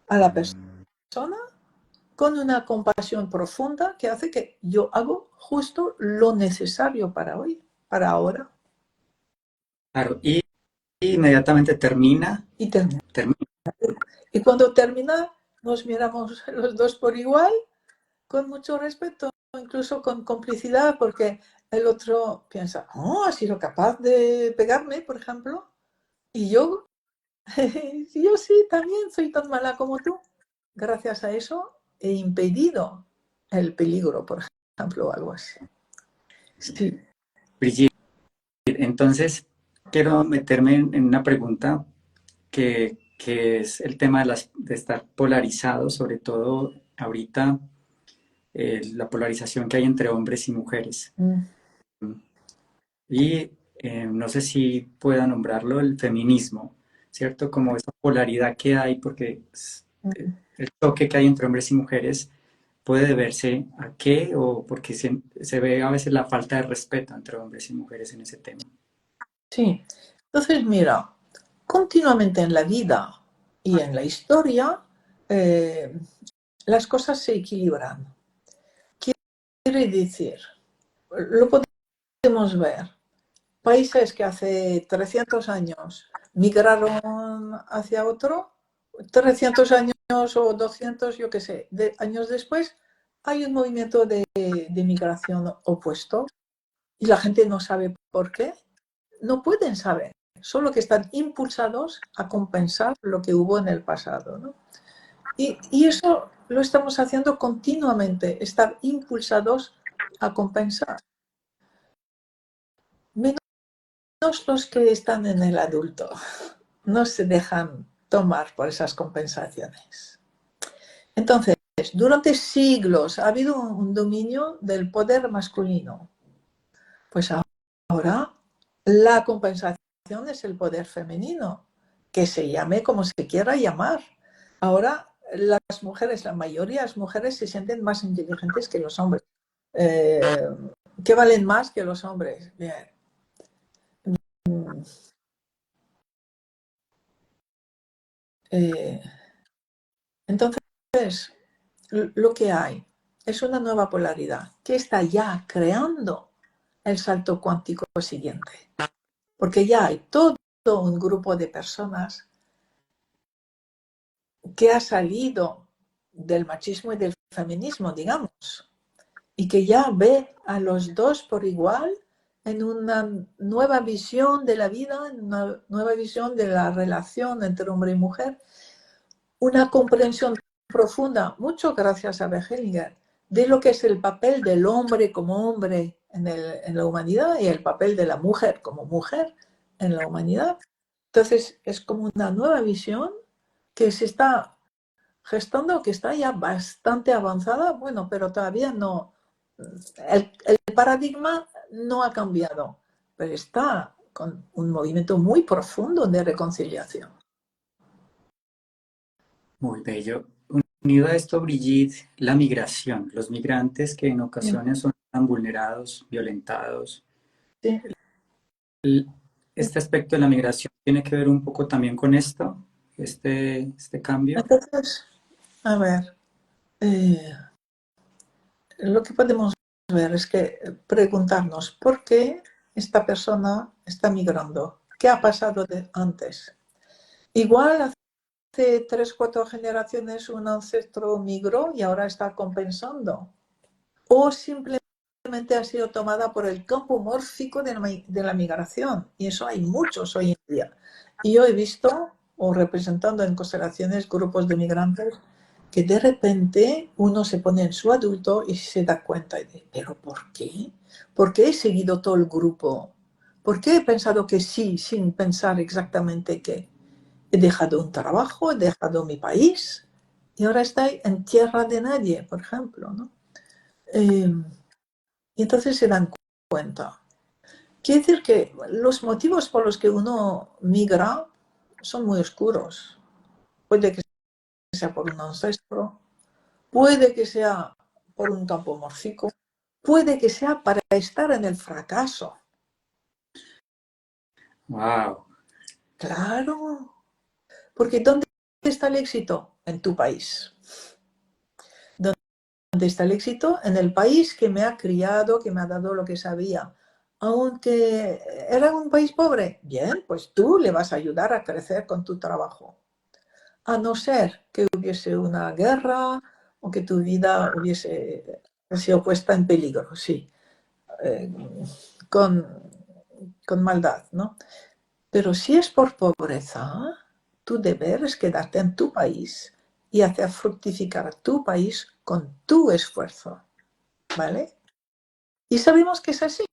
a la persona, con una compasión profunda que hace que yo hago justo lo necesario para hoy, para ahora, Claro, y inmediatamente y termina. termina. Y cuando termina, nos miramos los dos por igual, con mucho respeto, incluso con complicidad, porque el otro piensa, oh, has sido capaz de pegarme, por ejemplo, y yo, yo sí, también soy tan mala como tú. Gracias a eso he impedido el peligro, por ejemplo, o algo así. Sí. Brigitte, entonces quiero meterme en una pregunta que es el tema de estar polarizado, sobre todo ahorita la polarización que hay entre hombres y mujeres. Mm, Y no sé si pueda nombrarlo el feminismo, ¿cierto? Como esa polaridad que hay, porque mm. el choque que hay entre hombres y mujeres puede deberse a qué o porque se ve a veces la falta de respeto entre hombres y mujeres en ese tema. Sí. Entonces, mira, continuamente en la vida y en la historia, eh, las cosas se equilibran. Quiere decir, lo podemos ver. Países que hace 300 años migraron hacia otro, 300 años o 200, yo qué sé, años después, hay un movimiento de migración opuesto y la gente no sabe por qué. No pueden saber, solo que están impulsados a compensar lo que hubo en el pasado, ¿no? Y eso lo estamos haciendo continuamente, estar impulsados a compensar. Menos los que están en el adulto, no se dejan tomar por esas compensaciones. Entonces, durante siglos ha habido un dominio del poder masculino. Pues ahora la compensación es el poder femenino, que se llame como se quiera llamar. Ahora las mujeres, la mayoría de las mujeres se sienten más inteligentes que los hombres, eh, que valen más que los hombres. Bien. Eh, entonces, lo que hay es una nueva polaridad que está ya creando el salto cuántico siguiente, porque ya hay todo un grupo de personas que ha salido del machismo y del feminismo, digamos, y que ya ve a los dos por igual en una nueva visión de la vida, en una nueva visión de la relación entre hombre y mujer, una comprensión profunda, mucho gracias a Hellinger, de lo que es el papel del hombre como hombre en la humanidad y el papel de la mujer como mujer en la humanidad. Entonces es como una nueva visión que se está gestando, que está ya bastante avanzada, bueno, pero todavía no, el paradigma no ha cambiado, pero está con un movimiento muy profundo de reconciliación. Muy bello. Unido a esto, Brigitte, la migración, los migrantes que en Sí, ocasiones son tan vulnerados, violentados. sí. El- Este aspecto de la migración tiene que ver un poco también con esto, este cambio. Entonces, a ver, eh, lo que podemos ver es que preguntarnos por qué esta persona está migrando, qué ha pasado antes. Igual hace 3, 4 generaciones un ancestro migró y ahora está compensando. O simplemente ha sido tomada por el campo mórfico de la migración. Y eso hay muchos hoy en día. Y yo he visto, o representando en constelaciones, grupos de migrantes, que de repente uno se pone en su adulto y se da cuenta y dice, ¿pero por qué? ¿Por qué he seguido todo el grupo? ¿Por qué he pensado que sí, sin pensar exactamente qué? He dejado un trabajo, he dejado mi país y ahora estoy en tierra de nadie, por ejemplo, ¿no? Eh, y entonces se dan cuenta. Quiere decir que los motivos por los que uno migra son muy oscuros. Puede que sea por un ancestro, puede que sea por un campo mórfico, puede que sea para estar en el fracaso. Wow. Claro, porque ¿dónde está el éxito? En tu país. ¿Dónde está el éxito? En el país que me ha criado, que me ha dado lo que sabía. Aunque era un país pobre, bien, pues tú le vas a ayudar a crecer con tu trabajo. A no ser que hubiese una guerra o que tu vida hubiese sido puesta en peligro, sí, eh, con, con maldad, ¿no? Pero si es por pobreza, tu deber es quedarte en tu país y hacer fructificar tu país con tu esfuerzo, ¿vale? Y sabemos que es así,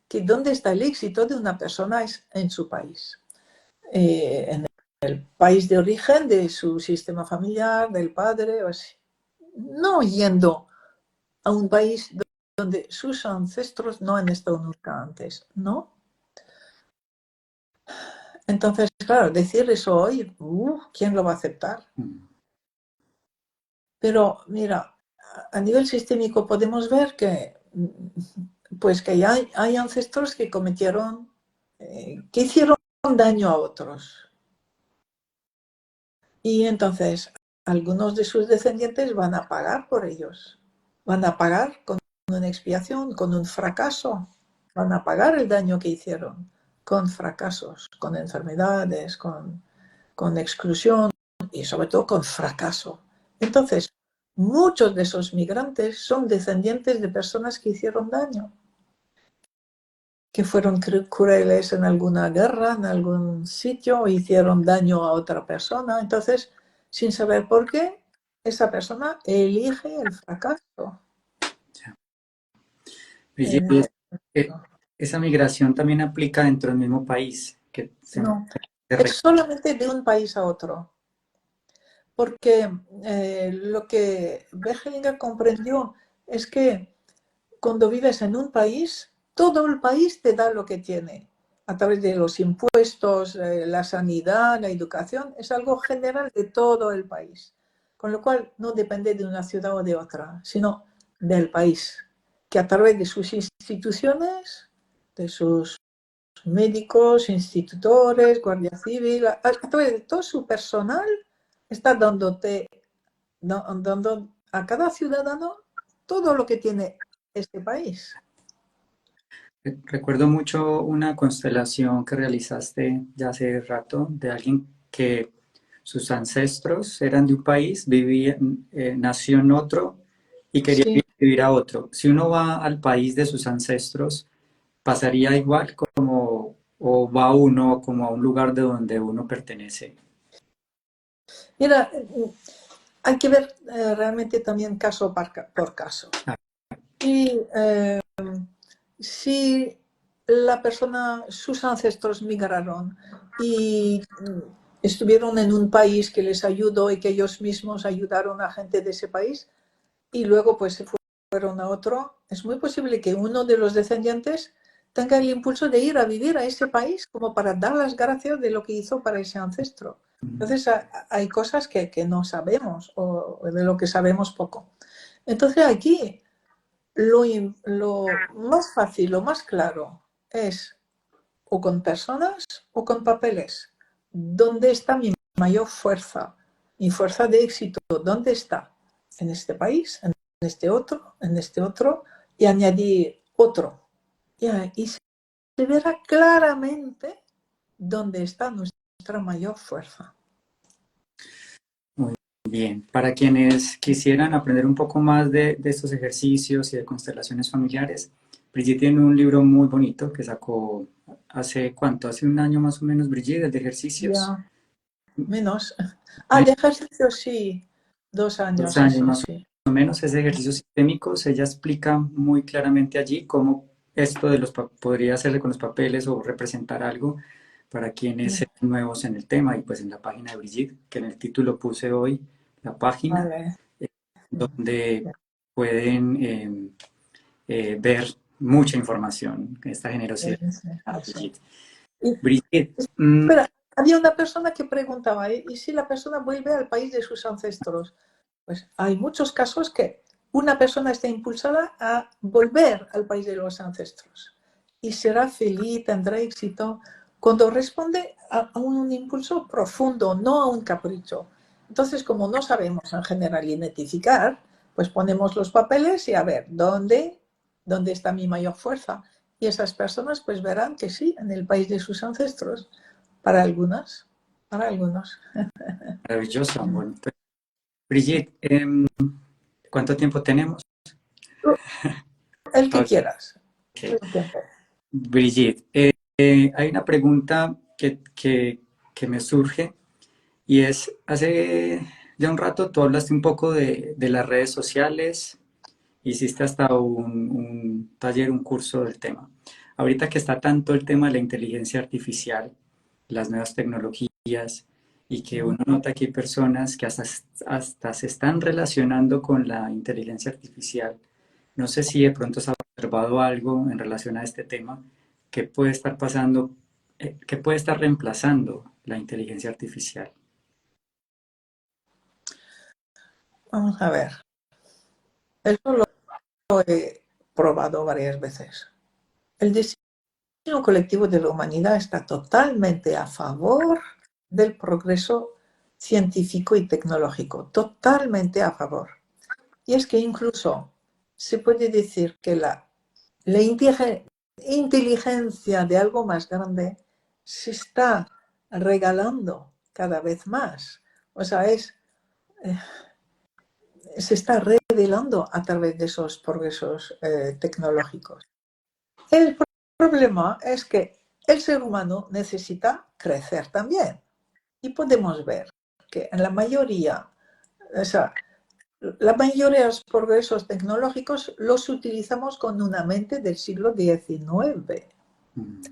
que dónde está el éxito de una persona es en su país. En el país de origen de su sistema familiar, del padre, o así. No yendo a un país donde sus ancestros no han estado nunca antes, ¿no? Entonces, claro, decir eso hoy, ¿quién lo va a aceptar? Pero mira, a nivel sistémico podemos ver que, pues que hay ancestros que cometieron, que hicieron daño a otros. Y entonces algunos de sus descendientes van a pagar por ellos. Van a pagar con una expiación, con un fracaso. Van a pagar el daño que hicieron con fracasos, con enfermedades, con exclusión y sobre todo con fracaso. Entonces, muchos de esos migrantes son descendientes de personas que hicieron daño, que fueron crueles en alguna guerra, en algún sitio, o hicieron daño a otra persona. Entonces, sin saber por qué, esa persona elige el fracaso. Brigitte, esa migración también aplica dentro del mismo país, que No, es solamente de un país a otro. Porque lo que Bechellinger comprendió es que cuando vives en un país, todo el país te da lo que tiene. A través de los impuestos, la sanidad, la educación, es algo general de todo el país. Con lo cual no depende de una ciudad o de otra, sino del país, que a través de sus instituciones, de sus médicos, institutores, guardia civil, a través de todo su personal, está dando a cada ciudadano todo lo que tiene este país. recuerdo mucho una constelación que realizaste ya hace rato de alguien que sus ancestros eran de un país, nació en otro y quería Sí. vivir a otro. Si uno va al país de sus ancestros, pasaría igual como o va uno como a un lugar de donde uno pertenece. Mira, hay que ver realmente también caso por caso. Ah, Y si la persona, sus ancestros migraron y estuvieron en un país que les ayudó y que ellos mismos ayudaron a gente de ese país y luego pues se fueron a otro, es muy posible que uno de los descendientes tenga el impulso de ir a vivir a ese país como para dar las gracias de lo que hizo para ese ancestro. Entonces hay cosas que no sabemos o de lo que sabemos poco. Entonces aquí lo más fácil, lo más claro es o con personas o con papeles. ¿Dónde está mi mayor fuerza? Mi fuerza de éxito, ¿dónde está? En este país, en este otro, y añadir otro. Y se verá claramente dónde está nuestra mayor fuerza. Muy bien. Para quienes quisieran aprender un poco más de estos ejercicios y de constelaciones familiares, Brigitte tiene un libro muy bonito que sacó hace ¿cuánto? Hace un año más o menos, Brigitte, de ejercicios. Ya, menos. Me- De ejercicio sí, 2 años 2 años así, más sí. o menos, es de ejercicios sistémicos. Ella explica muy claramente allí cómo esto de podría hacerse con los papeles o representar algo para quienes sean nuevos en el tema y pues en la página de Brigitte, que en el título puse hoy la página Vale. donde pueden ver mucha información, esta generosidad a Eso. Brigitte. Brigitte, Espera, había una persona que preguntaba, ¿y si la persona vuelve al país de sus ancestros? Pues hay muchos casos que una persona está impulsada a volver al país de los ancestros y será feliz, tendrá éxito cuando responde a un impulso profundo, no a un capricho. Entonces, como no sabemos en general identificar, pues ponemos los papeles y a ver, ¿dónde está mi mayor fuerza? Y esas personas pues verán que sí, en el país de sus ancestros, para algunas, para algunos. maravilloso, bonito. Brigitte, ¿cuánto tiempo tenemos? El que Ok. quieras. Brigitte, hay una pregunta que me surge y es, hace ya un rato tú hablaste un poco de las redes sociales, hiciste hasta un taller, un curso del tema. Ahorita que está tanto el tema de la inteligencia artificial, las nuevas tecnologías, y que uno nota que hay personas que hasta se están relacionando con la inteligencia artificial. No sé si de pronto has observado algo en relación a este tema que puede estar pasando, que puede estar reemplazando la inteligencia artificial. Vamos a ver. Eso lo he probado varias veces. El destino colectivo de la humanidad está totalmente a favor del progreso científico y tecnológico, totalmente a favor. Y es que incluso se puede decir que la inteligencia de algo más grande se está regalando cada vez más. O sea, se está revelando a través de esos progresos tecnológicos. El problema es que el ser humano necesita crecer también. Y podemos ver que en la mayoría, o sea, la mayoría de los progresos tecnológicos los utilizamos con una mente del siglo XIX. Mm.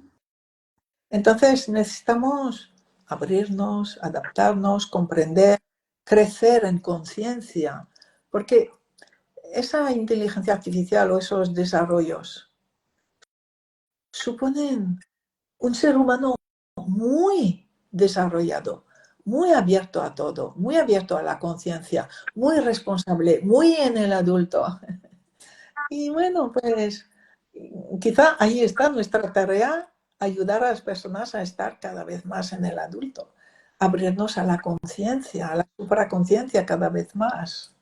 Entonces necesitamos abrirnos, adaptarnos, comprender, crecer en conciencia, porque esa inteligencia artificial o esos desarrollos suponen un ser humano muy desarrollado, muy abierto a todo, muy abierto a la conciencia, muy responsable, muy en el adulto. Y bueno, pues quizá ahí está nuestra tarea, ayudar a las personas a estar cada vez más en el adulto, abrirnos a la conciencia, a la supraconciencia cada vez más.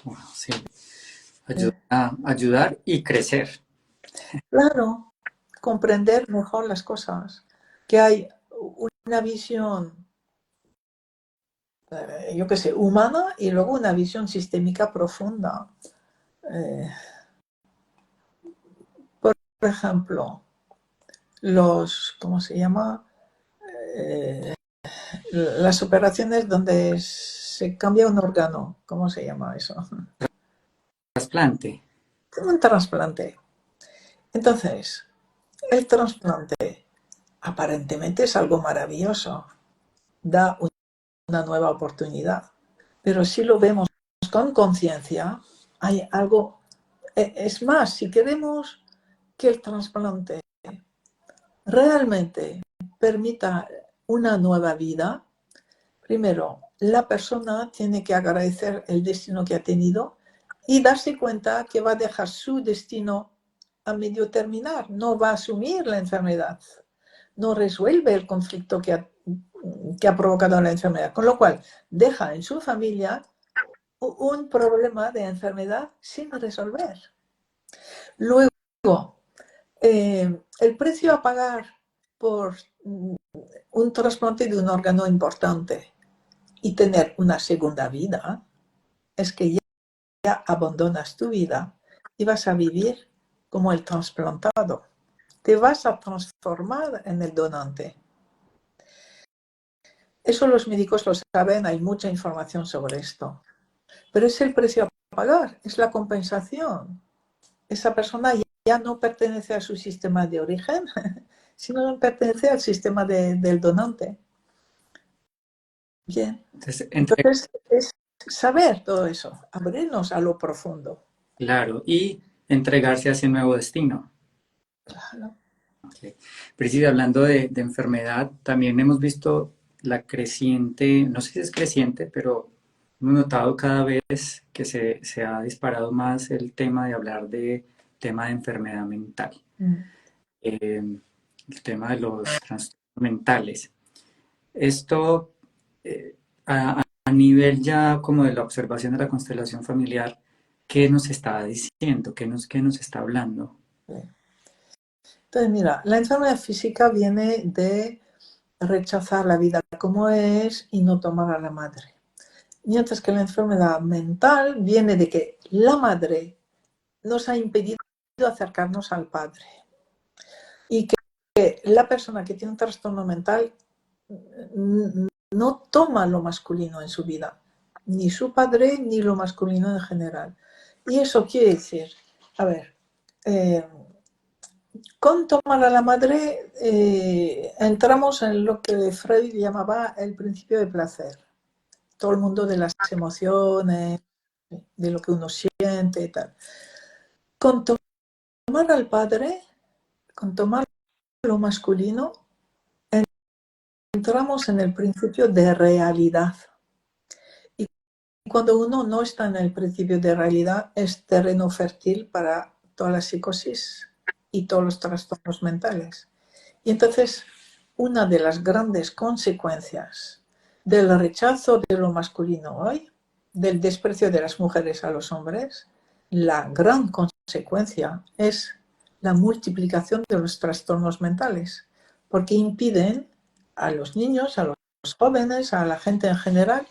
Wow, sí, ayudar y crecer. Claro, comprender mejor las cosas, que hay una visión, yo qué sé, humana y luego una visión sistémica profunda. Eh, por ejemplo, ¿cómo se llama? Eh, las operaciones donde se cambia un órgano, ¿cómo se llama eso? Trasplante. Un trasplante. Entonces, el trasplante aparentemente es algo maravilloso, da una nueva oportunidad, pero si lo vemos con conciencia, hay algo, es más, si queremos que el trasplante realmente permita una nueva vida, primero, la persona tiene que agradecer el destino que ha tenido y darse cuenta que va a dejar su destino a medio terminar, no va a asumir la enfermedad, no resuelve el conflicto que ha provocado la enfermedad, con lo cual deja en su familia un problema de enfermedad sin resolver. Luego, el precio a pagar por un trasplante de un órgano importante y tener una segunda vida es que ya abandonas tu vida y vas a vivir como el trasplantado. Te vas a transformar en el donante. Eso los médicos lo saben, hay mucha información sobre esto. Pero es el precio a pagar, es la compensación. Esa persona ya no pertenece a su sistema de origen, sino pertenece al sistema del donante. Bien. Entonces es saber todo eso, abrirnos a lo profundo. Claro, y entregarse a ese nuevo destino. Claro. Okay. Priscila, hablando de enfermedad, también hemos visto la creciente, no sé si es creciente, pero hemos notado cada vez que se ha disparado más el tema de hablar de tema de enfermedad mental, el tema de los trastornos mentales. Esto, a nivel ya como de la observación de la constelación familiar, ¿qué nos está diciendo? Qué nos está hablando? Entonces, mira, la enfermedad física viene de rechazar la vida como es y no tomar a la madre. Mientras que la enfermedad mental viene de que la madre nos ha impedido acercarnos al padre. Y que la persona que tiene un trastorno mental no toma lo masculino en su vida, ni su padre ni lo masculino en general. Y eso quiere decir, a ver, con tomar a la madre entramos en lo que Freud llamaba el principio de placer. Todo el mundo de las emociones, de lo que uno siente y tal. Con tomar al padre, con tomar lo masculino, entramos en el principio de realidad. Y cuando uno no está en el principio de realidad, es terreno fértil para toda la psicosis y todos los trastornos mentales. Y entonces, una de las grandes consecuencias del rechazo de lo masculino hoy, del desprecio de las mujeres a los hombres, la gran consecuencia es la multiplicación de los trastornos mentales, porque impiden a los niños, a los jóvenes, a la gente en general,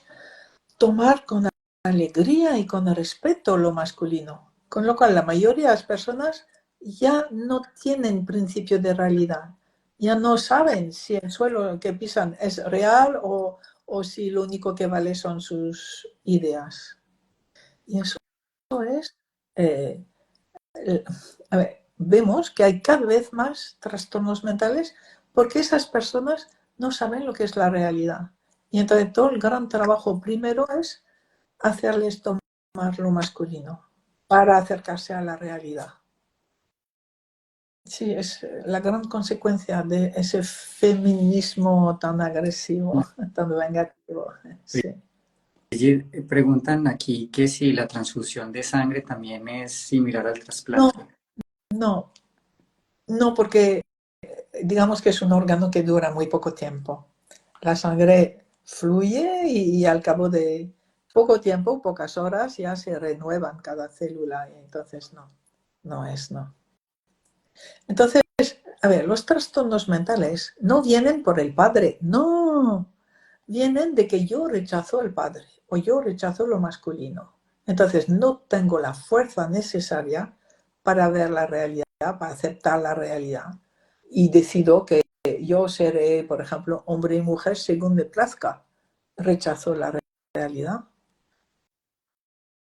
tomar con alegría y con respeto lo masculino. Con lo cual la mayoría de las personas ya no tienen principio de realidad, ya no saben si el suelo que pisan es real o si lo único que vale son sus ideas. Y eso es, eh, a ver, vemos que hay cada vez más trastornos mentales porque esas personas no saben lo que es la realidad. Y entonces todo el gran trabajo primero es hacerles tomar lo masculino para acercarse a la realidad. Sí, es la gran consecuencia de ese feminismo tan agresivo, tan vengativo. Sí. Preguntan aquí que si la transfusión de sangre también es similar al No, trasplante. no, no, porque digamos que es un órgano que dura muy poco tiempo. La sangre fluye y al cabo de poco tiempo, pocas horas, ya se renuevan cada célula. Y entonces no. Entonces, a ver, los trastornos mentales no vienen por el padre, no. Vienen de que yo rechazo al padre o yo rechazo lo masculino. Entonces no tengo la fuerza necesaria para ver la realidad, para aceptar la realidad. Y decido que yo seré, por ejemplo, hombre y mujer según me plazca. Rechazo la realidad.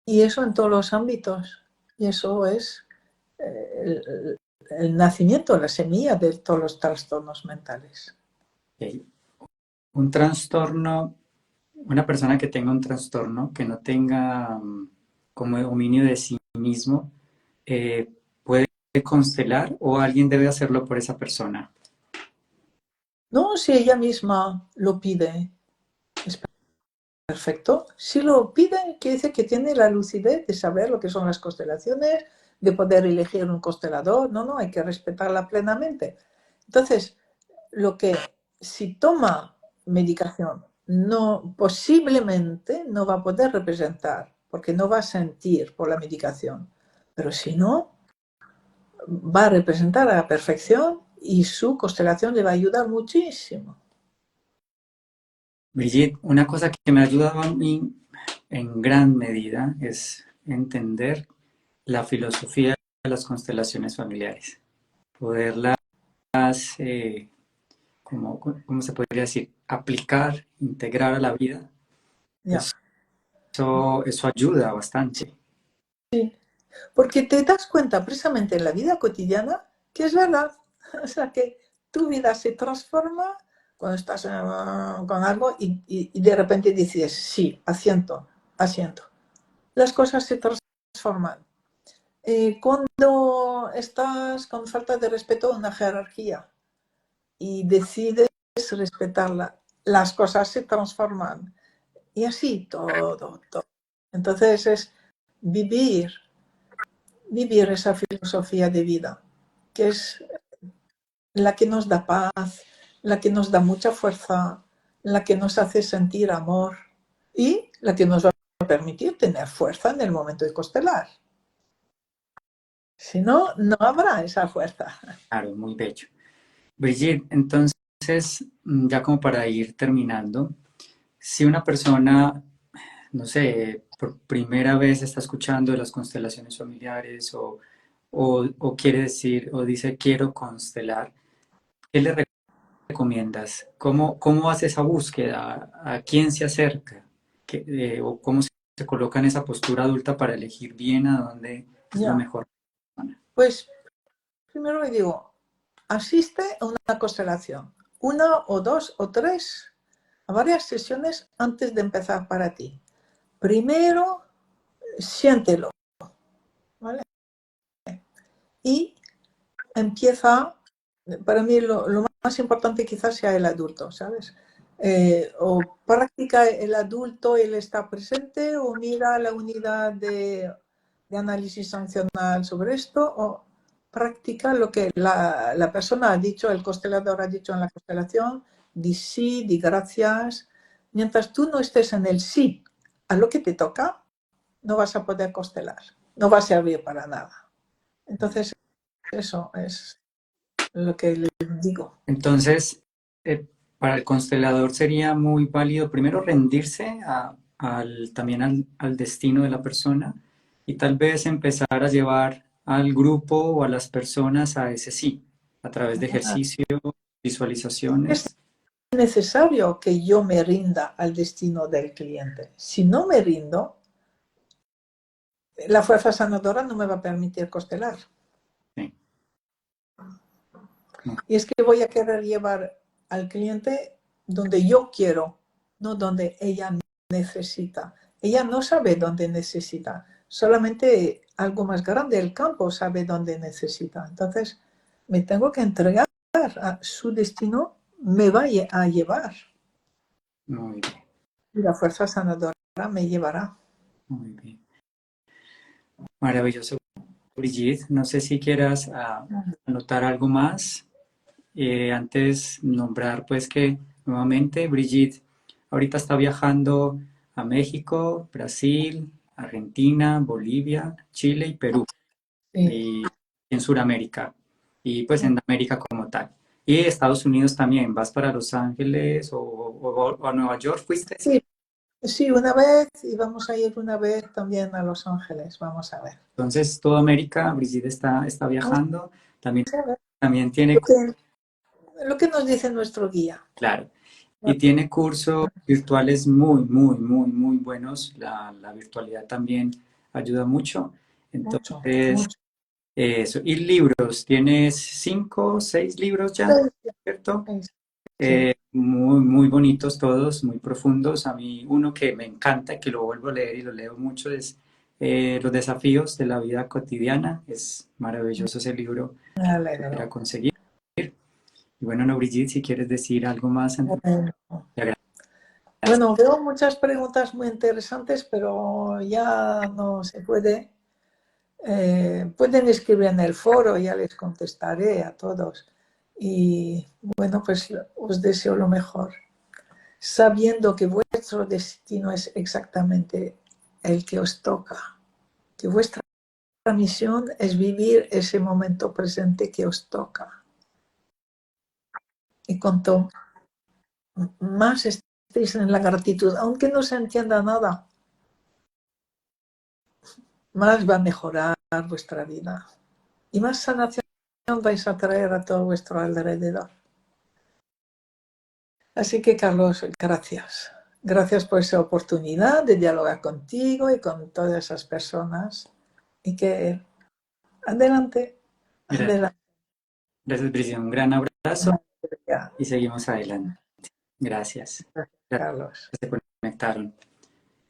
Y eso en todos los ámbitos. Y eso es el nacimiento, la semilla de todos los trastornos mentales. Ok. Un trastorno, una persona que tenga un trastorno, que no tenga como dominio de sí mismo, puede constelar o alguien debe hacerlo por esa persona. No, si ella misma lo pide, es perfecto. Si lo pide, quiere decir que tiene la lucidez de saber lo que son las constelaciones, de poder elegir un constelador. No, no, hay que respetarla plenamente. Entonces, lo que si toma medicación, no, posiblemente no va a poder representar, porque no va a sentir por la medicación. Pero si no, va a representar a la perfección y su constelación le va a ayudar muchísimo. Brigitte, una cosa que me ha ayudado a mí en gran medida es entender la filosofía de las constelaciones familiares, poderlas, ¿cómo se podría decir? Aplicar, integrar a la vida. Ya. Eso ayuda bastante. Sí, porque te das cuenta precisamente en la vida cotidiana que es verdad. O sea, que tu vida se transforma cuando estás con algo y de repente dices, sí, asiento, asiento. Las cosas se transforman. Cuando estás con falta de respeto a una jerarquía y decides respetarla, las cosas se transforman. Y así todo, todo. Entonces es vivir, vivir esa filosofía de vida, que es la que nos da paz, la que nos da mucha fuerza, la que nos hace sentir amor y la que nos va a permitir tener fuerza en el momento de constelar. Si no, no habrá esa fuerza. Claro, muy bello. Brigitte, entonces, ya como para ir terminando, si una persona, no sé, por primera vez está escuchando de las constelaciones familiares o quiere decir o dice quiero constelar, ¿qué le recomiendas? ¿Cómo hace esa búsqueda? ¿A quién se acerca? ¿O cómo se coloca en esa postura adulta para elegir bien a dónde es la Ya, mejor persona? pues primero le digo, asiste a una constelación, una o dos o tres, a varias sesiones antes de empezar para ti. Primero, siéntelo, ¿vale? Y empieza, para mí lo más importante quizás sea el adulto, ¿sabes? O practica el adulto, él está presente, o mira la unidad de análisis sancional sobre esto, o practica lo que la persona ha dicho, el constelador ha dicho en la constelación, di sí, di gracias. Mientras tú no estés en el sí a lo que te toca, no vas a poder constelar, no va a servir para nada. Entonces, eso es lo que les digo. Entonces, para el constelador sería muy válido primero rendirse también al destino de la persona y tal vez empezar a llevar al grupo o a las personas a ese sí, a través de ejercicio, Es visualizaciones. necesario que yo me rinda al destino del cliente. Si no me rindo, la fuerza sanadora no me va a permitir constelar. Sí, no, Y es que voy a querer llevar al cliente donde yo quiero, no donde ella necesita. Ella no sabe dónde necesita, solamente algo más grande, el campo, sabe dónde necesita. Entonces, me tengo que entregar a su destino, me va a llevar. muy bien, Y la fuerza sanadora me llevará. muy bien. Maravilloso, Brigitte. No sé si quieras anotar algo más. Antes nombrar pues que nuevamente Brigitte ahorita está viajando a México, Brasil, Argentina, Bolivia, Chile y Perú, Sí. y en Sudamérica y pues en América como tal. Y Estados Unidos también, ¿vas para Los Ángeles o a Nueva York fuiste? Sí, sí, una vez y vamos a ir una vez también a Los Ángeles, vamos a ver. Entonces, toda América, Brigitte está Vamos viajando, también, a ver también tiene, lo que nos dice nuestro guía. claro, y tiene cursos virtuales muy, muy, muy, muy buenos. La virtualidad también ayuda mucho. Mucho, Entonces, mucho. Eso. Y libros, tienes 5 o 6 libros ya, Seis, ¿cierto? seis, sí. Muy, muy bonitos todos, muy profundos. A mí uno que me encanta, que lo vuelvo a leer y lo leo mucho, es Los desafíos de la vida cotidiana. Es maravilloso ese libro Me para alegro. conseguir. Y bueno, no, Brigitte, si quieres decir algo más antes Bueno, de agradezco. bueno, veo muchas preguntas muy interesantes, pero ya no se puede. Pueden escribir en el foro, ya les contestaré a todos. Y bueno, pues os deseo lo mejor, sabiendo que vuestro destino es exactamente el que os toca, que vuestra misión es vivir ese momento presente que os toca. Y cuanto más estéis en la gratitud, aunque no se entienda nada, más va a mejorar vuestra vida y más sanación vais a traer a todo vuestro alrededor. Así que, Carlos, gracias. Gracias por esa oportunidad de dialogar contigo y con todas esas personas. Y que adelante, Gracias, adelante. gracias, Brigitte. Un gran abrazo Gracias, y seguimos adelante. Gracias. Gracias Carlos. por conectaron.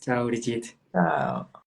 Chao, Brigitte. Chao.